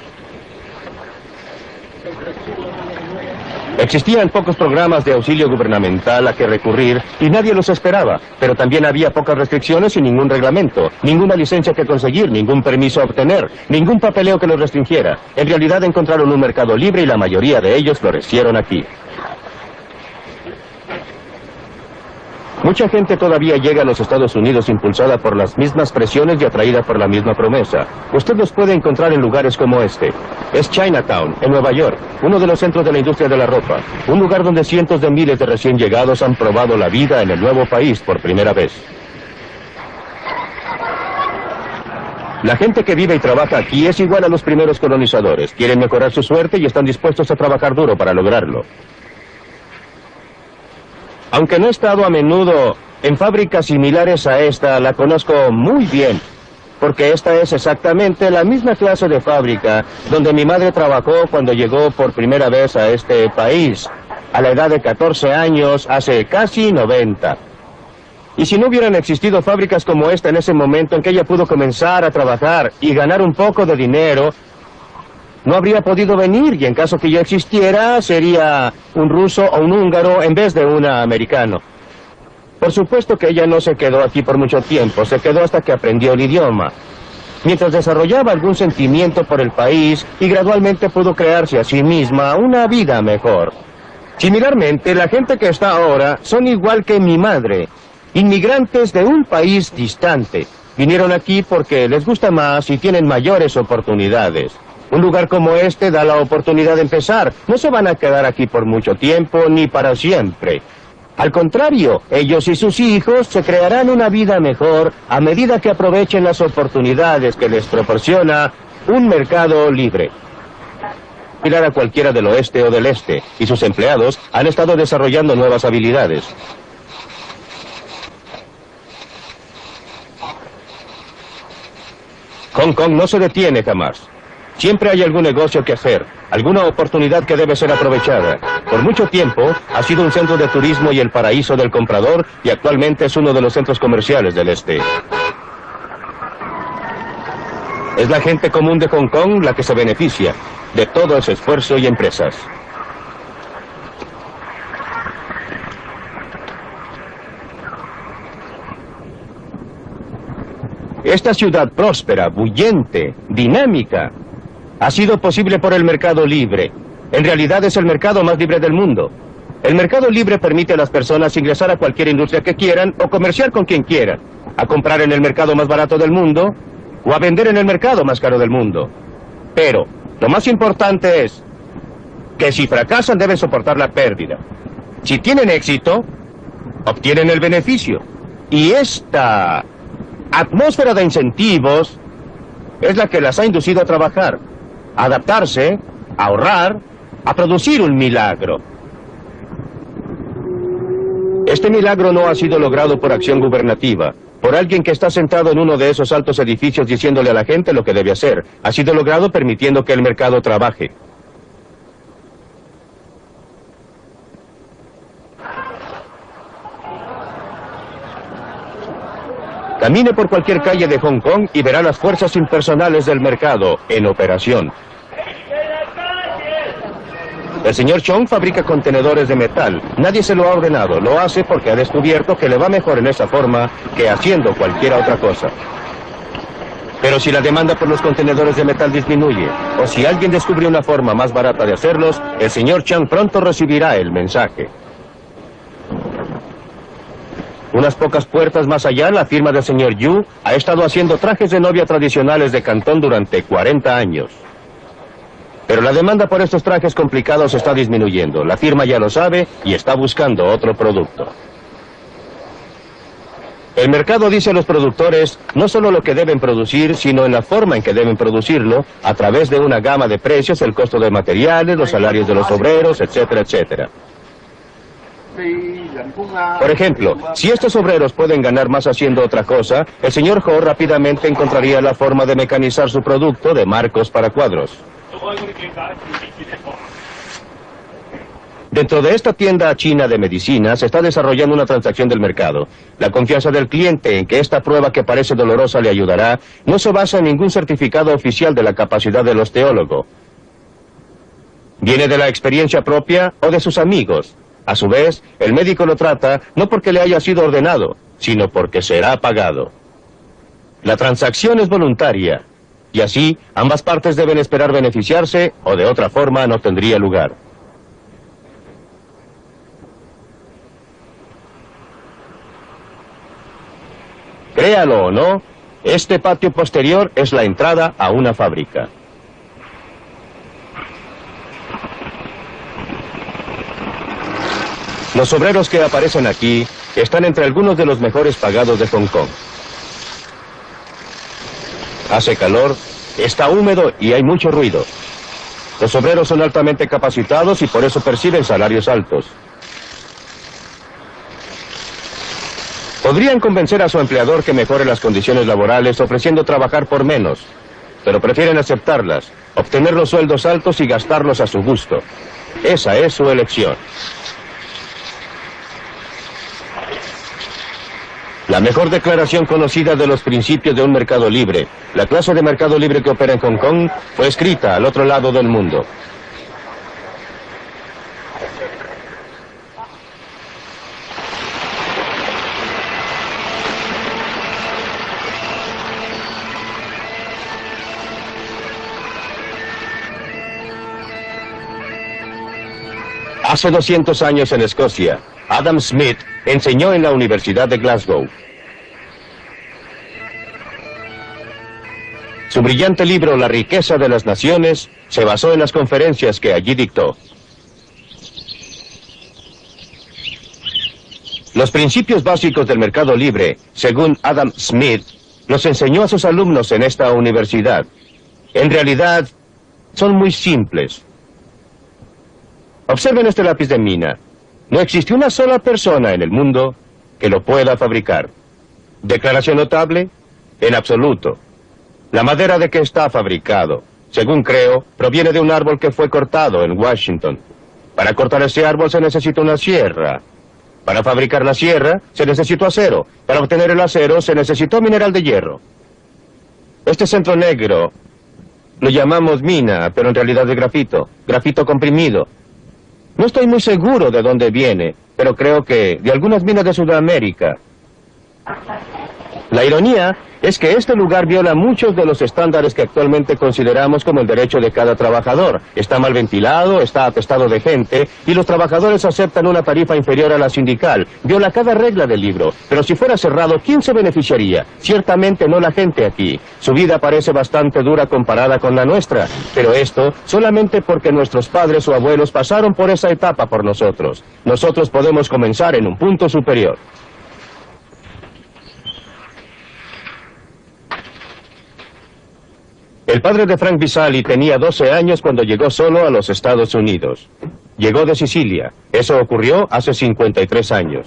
Existían pocos programas de auxilio gubernamental a que recurrir y nadie los esperaba, pero también había pocas restricciones y ningún reglamento, ninguna licencia que conseguir, ningún permiso a obtener, ningún papeleo que los restringiera. En realidad encontraron un mercado libre y la mayoría de ellos florecieron aquí. Mucha gente todavía llega a los Estados Unidos impulsada por las mismas presiones y atraída por la misma promesa. Usted los puede encontrar en lugares como este. Es Chinatown, en Nueva York, uno de los centros de la industria de la ropa. Un lugar donde cientos de miles de recién llegados han probado la vida en el nuevo país por primera vez. La gente que vive y trabaja aquí es igual a los primeros colonizadores. Quieren mejorar su suerte y están dispuestos a trabajar duro para lograrlo. Aunque no he estado a menudo en fábricas similares a esta, la conozco muy bien, porque esta es exactamente la misma clase de fábrica donde mi madre trabajó cuando llegó por primera vez a este país, a la edad de 14 años, hace casi 90. Y si no hubieran existido fábricas como esta en ese momento en que ella pudo comenzar a trabajar y ganar un poco de dinero, no habría podido venir, y en caso que yo existiera, sería un ruso o un húngaro en vez de un americano. Por supuesto que ella no se quedó aquí por mucho tiempo, se quedó hasta que aprendió el idioma. Mientras desarrollaba algún sentimiento por el país y gradualmente pudo crearse a sí misma una vida mejor. Similarmente, la gente que está ahora son igual que mi madre, inmigrantes de un país distante. Vinieron aquí porque les gusta más y tienen mayores oportunidades. Un lugar como este da la oportunidad de empezar. No se van a quedar aquí por mucho tiempo ni para siempre. Al contrario, ellos y sus hijos se crearán una vida mejor a medida que aprovechen las oportunidades que les proporciona un mercado libre. Similar a cualquiera del oeste o del este, y sus empleados han estado desarrollando nuevas habilidades. Hong Kong no se detiene jamás. Siempre hay algún negocio que hacer, alguna oportunidad que debe ser aprovechada. Por mucho tiempo ha sido un centro de turismo y el paraíso del comprador, y actualmente es uno de los centros comerciales del este. Es la gente común de Hong Kong la que se beneficia de todo ese esfuerzo y empresas. Esta ciudad próspera, bullente, dinámica, ha sido posible por el mercado libre. En realidad es el mercado más libre del mundo. El mercado libre permite a las personas ingresar a cualquier industria que quieran o comerciar con quien quieran, a comprar en el mercado más barato del mundo o a vender en el mercado más caro del mundo. Pero lo más importante es que si fracasan deben soportar la pérdida. Si tienen éxito, obtienen el beneficio. Y esta atmósfera de incentivos es la que las ha inducido a trabajar, a adaptarse, a ahorrar, a producir un milagro. Este milagro no ha sido logrado por acción gubernativa, por alguien que está sentado en uno de esos altos edificios diciéndole a la gente lo que debe hacer. Ha sido logrado permitiendo que el mercado trabaje. Camine por cualquier calle de Hong Kong y verá las fuerzas impersonales del mercado en operación. El señor Chong fabrica contenedores de metal. Nadie se lo ha ordenado. Lo hace porque ha descubierto que le va mejor en esa forma que haciendo cualquier otra cosa. Pero si la demanda por los contenedores de metal disminuye, o si alguien descubre una forma más barata de hacerlos, el señor Chang pronto recibirá el mensaje. Unas pocas puertas más allá, la firma del señor Yu ha estado haciendo trajes de novia tradicionales de Cantón durante 40 años. Pero la demanda por estos trajes complicados está disminuyendo. La firma ya lo sabe y está buscando otro producto. El mercado dice a los productores no solo lo que deben producir, sino en la forma en que deben producirlo, a través de una gama de precios, el costo de materiales, los salarios de los obreros, etcétera, etcétera. Por ejemplo, si estos obreros pueden ganar más haciendo otra cosa, el señor Ho rápidamente encontraría la forma de mecanizar su producto de marcos para cuadros. Dentro de esta tienda china de medicina se está desarrollando una transacción del mercado. La confianza del cliente en que esta prueba que parece dolorosa le ayudará no se basa en ningún certificado oficial de la capacidad del osteólogo. Viene de la experiencia propia o de sus amigos. A su vez, el médico lo trata no porque le haya sido ordenado, sino porque será pagado. La transacción es voluntaria, y así ambas partes deben esperar beneficiarse o de otra forma no tendría lugar. Créalo o no, este patio posterior es la entrada a una fábrica. Los obreros que aparecen aquí están entre algunos de los mejores pagados de Hong Kong. Hace calor, está húmedo y hay mucho ruido. Los obreros son altamente capacitados y por eso perciben salarios altos. Podrían convencer a su empleador que mejore las condiciones laborales ofreciendo trabajar por menos, pero prefieren aceptarlas, obtener los sueldos altos y gastarlos a su gusto. Esa es su elección. La mejor declaración conocida de los principios de un mercado libre, la clase de mercado libre que opera en Hong Kong, fue escrita al otro lado del mundo. Hace 200 años en Escocia, Adam Smith enseñó en la Universidad de Glasgow. Su brillante libro La riqueza de las naciones se basó en las conferencias que allí dictó. Los principios básicos del mercado libre, según Adam Smith, los enseñó a sus alumnos en esta universidad. En realidad, son muy simples. Observen este lápiz de mina. No existe una sola persona en el mundo que lo pueda fabricar. ¿Declaración notable? En absoluto. La madera de que está fabricado, según creo, proviene de un árbol que fue cortado en Washington. Para cortar ese árbol se necesita una sierra. Para fabricar la sierra se necesitó acero. Para obtener el acero se necesitó mineral de hierro. Este centro negro lo llamamos mina, pero en realidad es grafito comprimido. No estoy muy seguro de dónde viene, pero creo que de algunas minas de Sudamérica. La ironía es que este lugar viola muchos de los estándares que actualmente consideramos como el derecho de cada trabajador. Está mal ventilado, está atestado de gente, y los trabajadores aceptan una tarifa inferior a la sindical. Viola cada regla del libro, pero si fuera cerrado, ¿quién se beneficiaría? Ciertamente no la gente aquí. Su vida parece bastante dura comparada con la nuestra, pero esto solamente porque nuestros padres o abuelos pasaron por esa etapa por nosotros. Nosotros podemos comenzar en un punto superior. El padre de Frank Visali tenía 12 años cuando llegó solo a los Estados Unidos. Llegó de Sicilia. Eso ocurrió hace 53 años.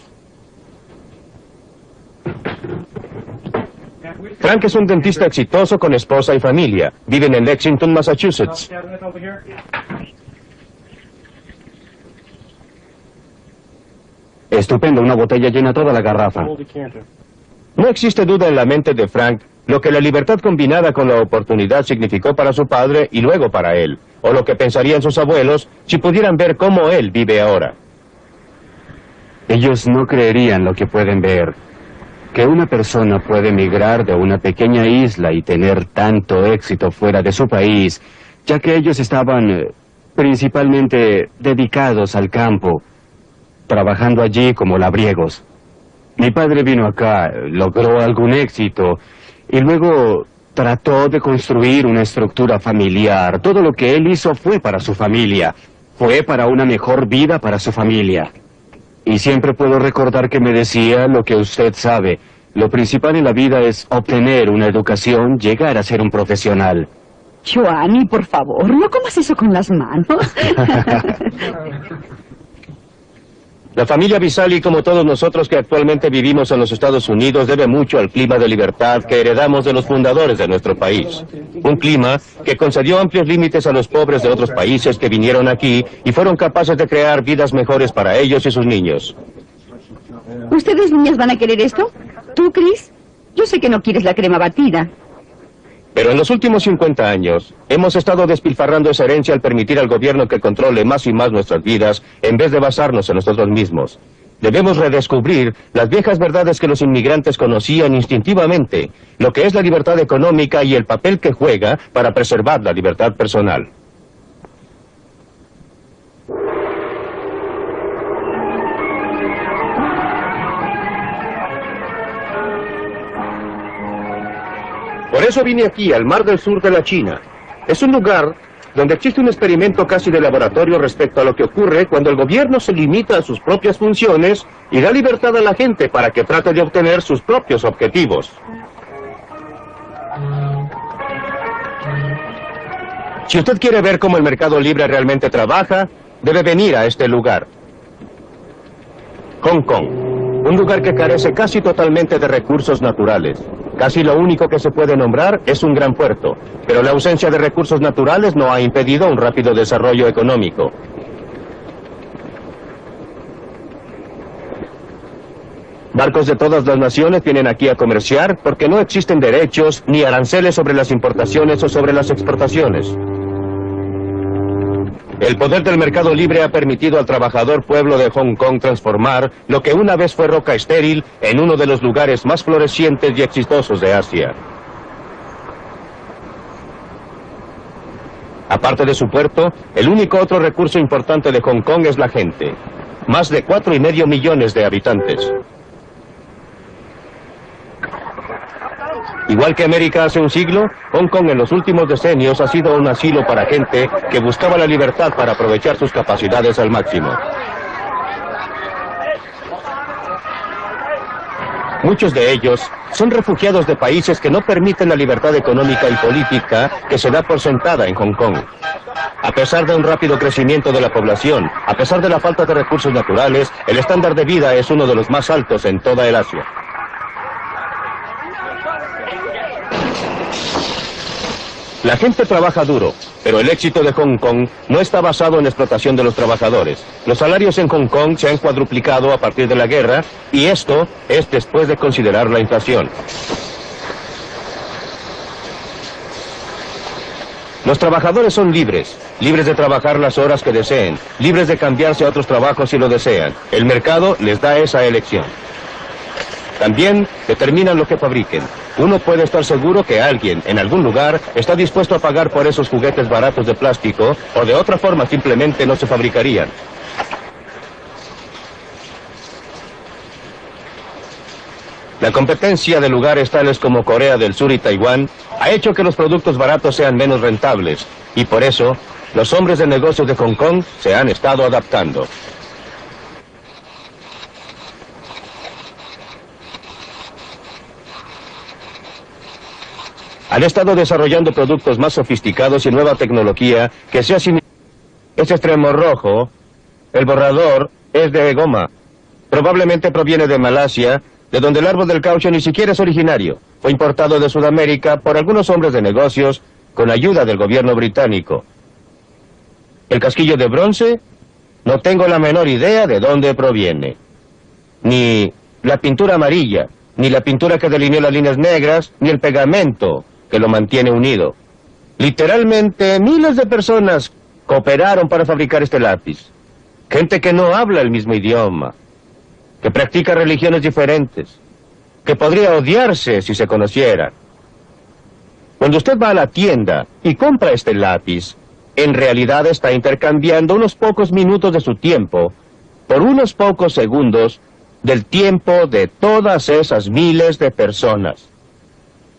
Frank es un dentista exitoso con esposa y familia. Viven en Lexington, Massachusetts. Estupendo, una botella llena toda la garrafa. No existe duda en la mente de Frank lo que la libertad combinada con la oportunidad significó para su padre y luego para él, o lo que pensarían sus abuelos si pudieran ver cómo él vive ahora. Ellos no creerían lo que pueden ver, que una persona puede emigrar de una pequeña isla y tener tanto éxito fuera de su país, ya que ellos estaban principalmente dedicados al campo, trabajando allí como labriegos. Mi padre vino acá, logró algún éxito, y luego trató de construir una estructura familiar. Todo lo que él hizo fue para su familia. Fue para una mejor vida para su familia. Y siempre puedo recordar que me decía lo que usted sabe. Lo principal en la vida es obtener una educación, llegar a ser un profesional. Joanny, por favor, no comas eso con las manos. La familia Visali, como todos nosotros que actualmente vivimos en los Estados Unidos, debe mucho al clima de libertad que heredamos de los fundadores de nuestro país. Un clima que concedió amplios límites a los pobres de otros países que vinieron aquí y fueron capaces de crear vidas mejores para ellos y sus niños. ¿Ustedes, niñas, van a querer esto? ¿Tú, Chris? Yo sé que no quieres la crema batida. Pero en los últimos 50 años, hemos estado despilfarrando esa herencia al permitir al gobierno que controle más y más nuestras vidas, en vez de basarnos en nosotros mismos. Debemos redescubrir las viejas verdades que los inmigrantes conocían instintivamente, lo que es la libertad económica y el papel que juega para preservar la libertad personal. Por eso vine aquí, al Mar del Sur de la China. Es un lugar donde existe un experimento casi de laboratorio respecto a lo que ocurre cuando el gobierno se limita a sus propias funciones y da libertad a la gente para que trate de obtener sus propios objetivos. Si usted quiere ver cómo el mercado libre realmente trabaja, debe venir a este lugar. Hong Kong, un lugar que carece casi totalmente de recursos naturales. Casi lo único que se puede nombrar es un gran puerto, pero la ausencia de recursos naturales no ha impedido un rápido desarrollo económico. Barcos de todas las naciones vienen aquí a comerciar porque no existen derechos ni aranceles sobre las importaciones o sobre las exportaciones. El poder del mercado libre ha permitido al trabajador pueblo de Hong Kong transformar lo que una vez fue roca estéril en uno de los lugares más florecientes y exitosos de Asia. Aparte de su puerto, el único otro recurso importante de Hong Kong es la gente. Más de 4,5 millones de habitantes. Igual que América hace un siglo, Hong Kong en los últimos decenios ha sido un asilo para gente que buscaba la libertad para aprovechar sus capacidades al máximo. Muchos de ellos son refugiados de países que no permiten la libertad económica y política que se da por sentada en Hong Kong. A pesar de un rápido crecimiento de la población, a pesar de la falta de recursos naturales, el estándar de vida es uno de los más altos en toda el Asia. La gente trabaja duro, pero el éxito de Hong Kong no está basado en la explotación de los trabajadores. Los salarios en Hong Kong se han cuadruplicado a partir de la guerra, y esto es después de considerar la inflación. Los trabajadores son libres, libres de trabajar las horas que deseen, libres de cambiarse a otros trabajos si lo desean. El mercado les da esa elección. También determinan lo que fabriquen. Uno puede estar seguro que alguien, en algún lugar, está dispuesto a pagar por esos juguetes baratos de plástico, o de otra forma simplemente no se fabricarían. La competencia de lugares tales como Corea del Sur y Taiwán ha hecho que los productos baratos sean menos rentables, y por eso, los hombres de negocios de Hong Kong se han estado adaptando. Han estado desarrollando productos más sofisticados y nueva tecnología que se asimila. Ese extremo rojo, el borrador, es de goma. Probablemente proviene de Malasia, de donde el árbol del caucho ni siquiera es originario. Fue importado de Sudamérica por algunos hombres de negocios con ayuda del gobierno británico. El casquillo de bronce, no tengo la menor idea de dónde proviene. Ni la pintura amarilla, ni la pintura que delineó las líneas negras, ni el pegamento que lo mantiene unido. Literalmente, miles de personas cooperaron para fabricar este lápiz. Gente que no habla el mismo idioma, que practica religiones diferentes, que podría odiarse si se conocieran. Cuando usted va a la tienda y compra este lápiz, en realidad está intercambiando unos pocos minutos de su tiempo por unos pocos segundos del tiempo de todas esas miles de personas.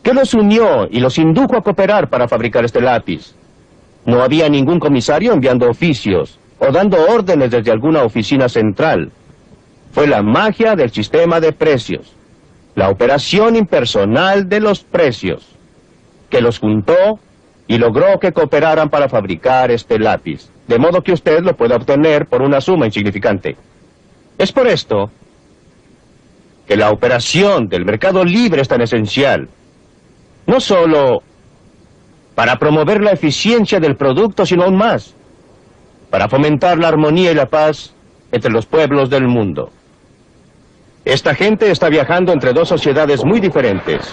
¿Qué los unió y los indujo a cooperar para fabricar este lápiz? No había ningún comisario enviando oficios o dando órdenes desde alguna oficina central. Fue la magia del sistema de precios, la operación impersonal de los precios, que los juntó y logró que cooperaran para fabricar este lápiz, de modo que usted lo pueda obtener por una suma insignificante. Es por esto que la operación del mercado libre es tan esencial, no solo para promover la eficiencia del producto, sino aún más, para fomentar la armonía y la paz entre los pueblos del mundo. Esta gente está viajando entre dos sociedades muy diferentes.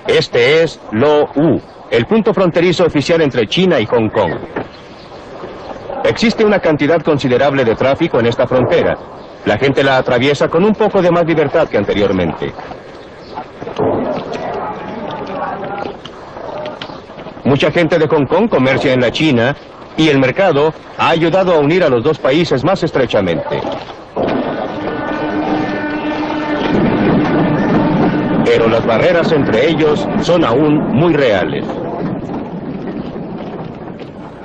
Este es Lo U, el punto fronterizo oficial entre China y Hong Kong. Existe una cantidad considerable de tráfico en esta frontera. La gente la atraviesa con un poco de más libertad que anteriormente. Mucha gente de Hong Kong comercia en la China y el mercado ha ayudado a unir a los dos países más estrechamente. Pero las barreras entre ellos son aún muy reales.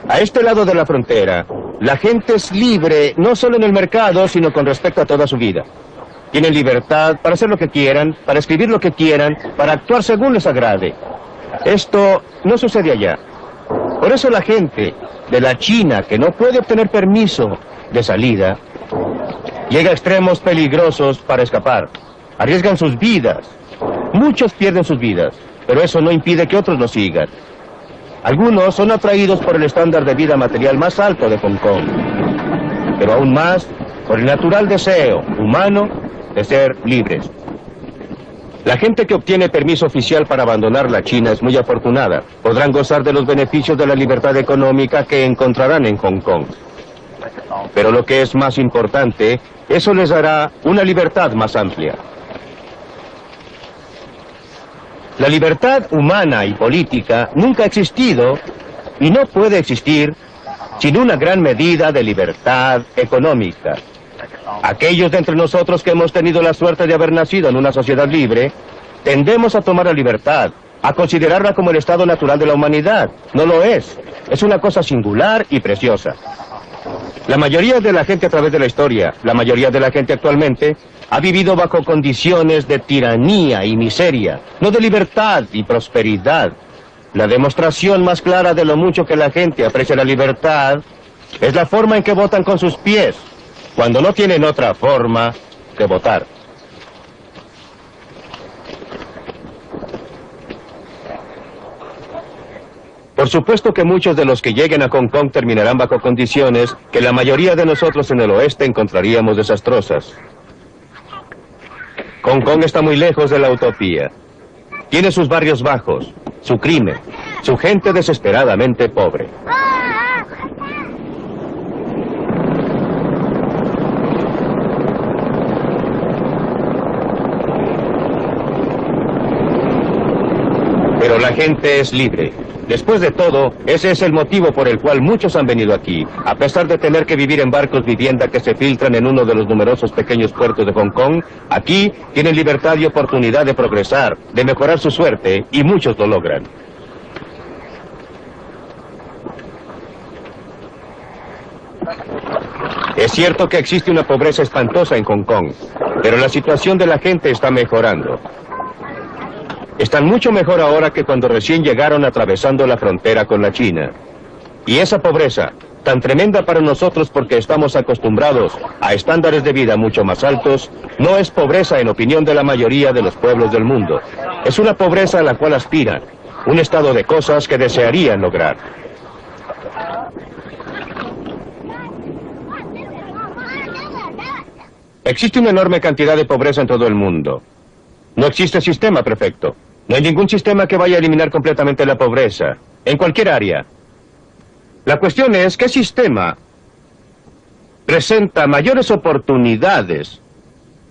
A este lado de la frontera, la gente es libre no solo en el mercado, sino con respecto a toda su vida. Tienen libertad para hacer lo que quieran, para escribir lo que quieran, para actuar según les agrade. Esto no sucede allá. Por eso la gente de la China, que no puede obtener permiso de salida, llega a extremos peligrosos para escapar. Arriesgan sus vidas. Muchos pierden sus vidas, pero eso no impide que otros lo sigan. Algunos son atraídos por el estándar de vida material más alto de Hong Kong, pero aún más por el natural deseo humano de ser libres. La gente que obtiene permiso oficial para abandonar la China es muy afortunada. Podrán gozar de los beneficios de la libertad económica que encontrarán en Hong Kong. Pero lo que es más importante, eso les dará una libertad más amplia. La libertad humana y política nunca ha existido y no puede existir sin una gran medida de libertad económica. Aquellos de entre nosotros que hemos tenido la suerte de haber nacido en una sociedad libre, tendemos a tomar la libertad, a considerarla como el estado natural de la humanidad. No lo es. Es una cosa singular y preciosa. La mayoría de la gente a través de la historia, la mayoría de la gente actualmente, ha vivido bajo condiciones de tiranía y miseria, no de libertad y prosperidad. La demostración más clara de lo mucho que la gente aprecia la libertad es la forma en que votan con sus pies, cuando no tienen otra forma que votar. Por supuesto que muchos de los que lleguen a Hong Kong terminarán bajo condiciones que la mayoría de nosotros en el oeste encontraríamos desastrosas. Hong Kong está muy lejos de la utopía. Tiene sus barrios bajos, su crimen, su gente desesperadamente pobre. Pero la gente es libre. Después de todo, ese es el motivo por el cual muchos han venido aquí. A pesar de tener que vivir en barcos vivienda que se filtran en uno de los numerosos pequeños puertos de Hong Kong, aquí tienen libertad y oportunidad de progresar, de mejorar su suerte, y muchos lo logran. Es cierto que existe una pobreza espantosa en Hong Kong, pero la situación de la gente está mejorando. Están mucho mejor ahora que cuando recién llegaron atravesando la frontera con la China. Y esa pobreza, tan tremenda para nosotros porque estamos acostumbrados a estándares de vida mucho más altos, no es pobreza en opinión de la mayoría de los pueblos del mundo. Es una pobreza a la cual aspiran, un estado de cosas que desearían lograr. Existe una enorme cantidad de pobreza en todo el mundo. No existe sistema perfecto. No hay ningún sistema que vaya a eliminar completamente la pobreza, en cualquier área. La cuestión es, ¿qué sistema presenta mayores oportunidades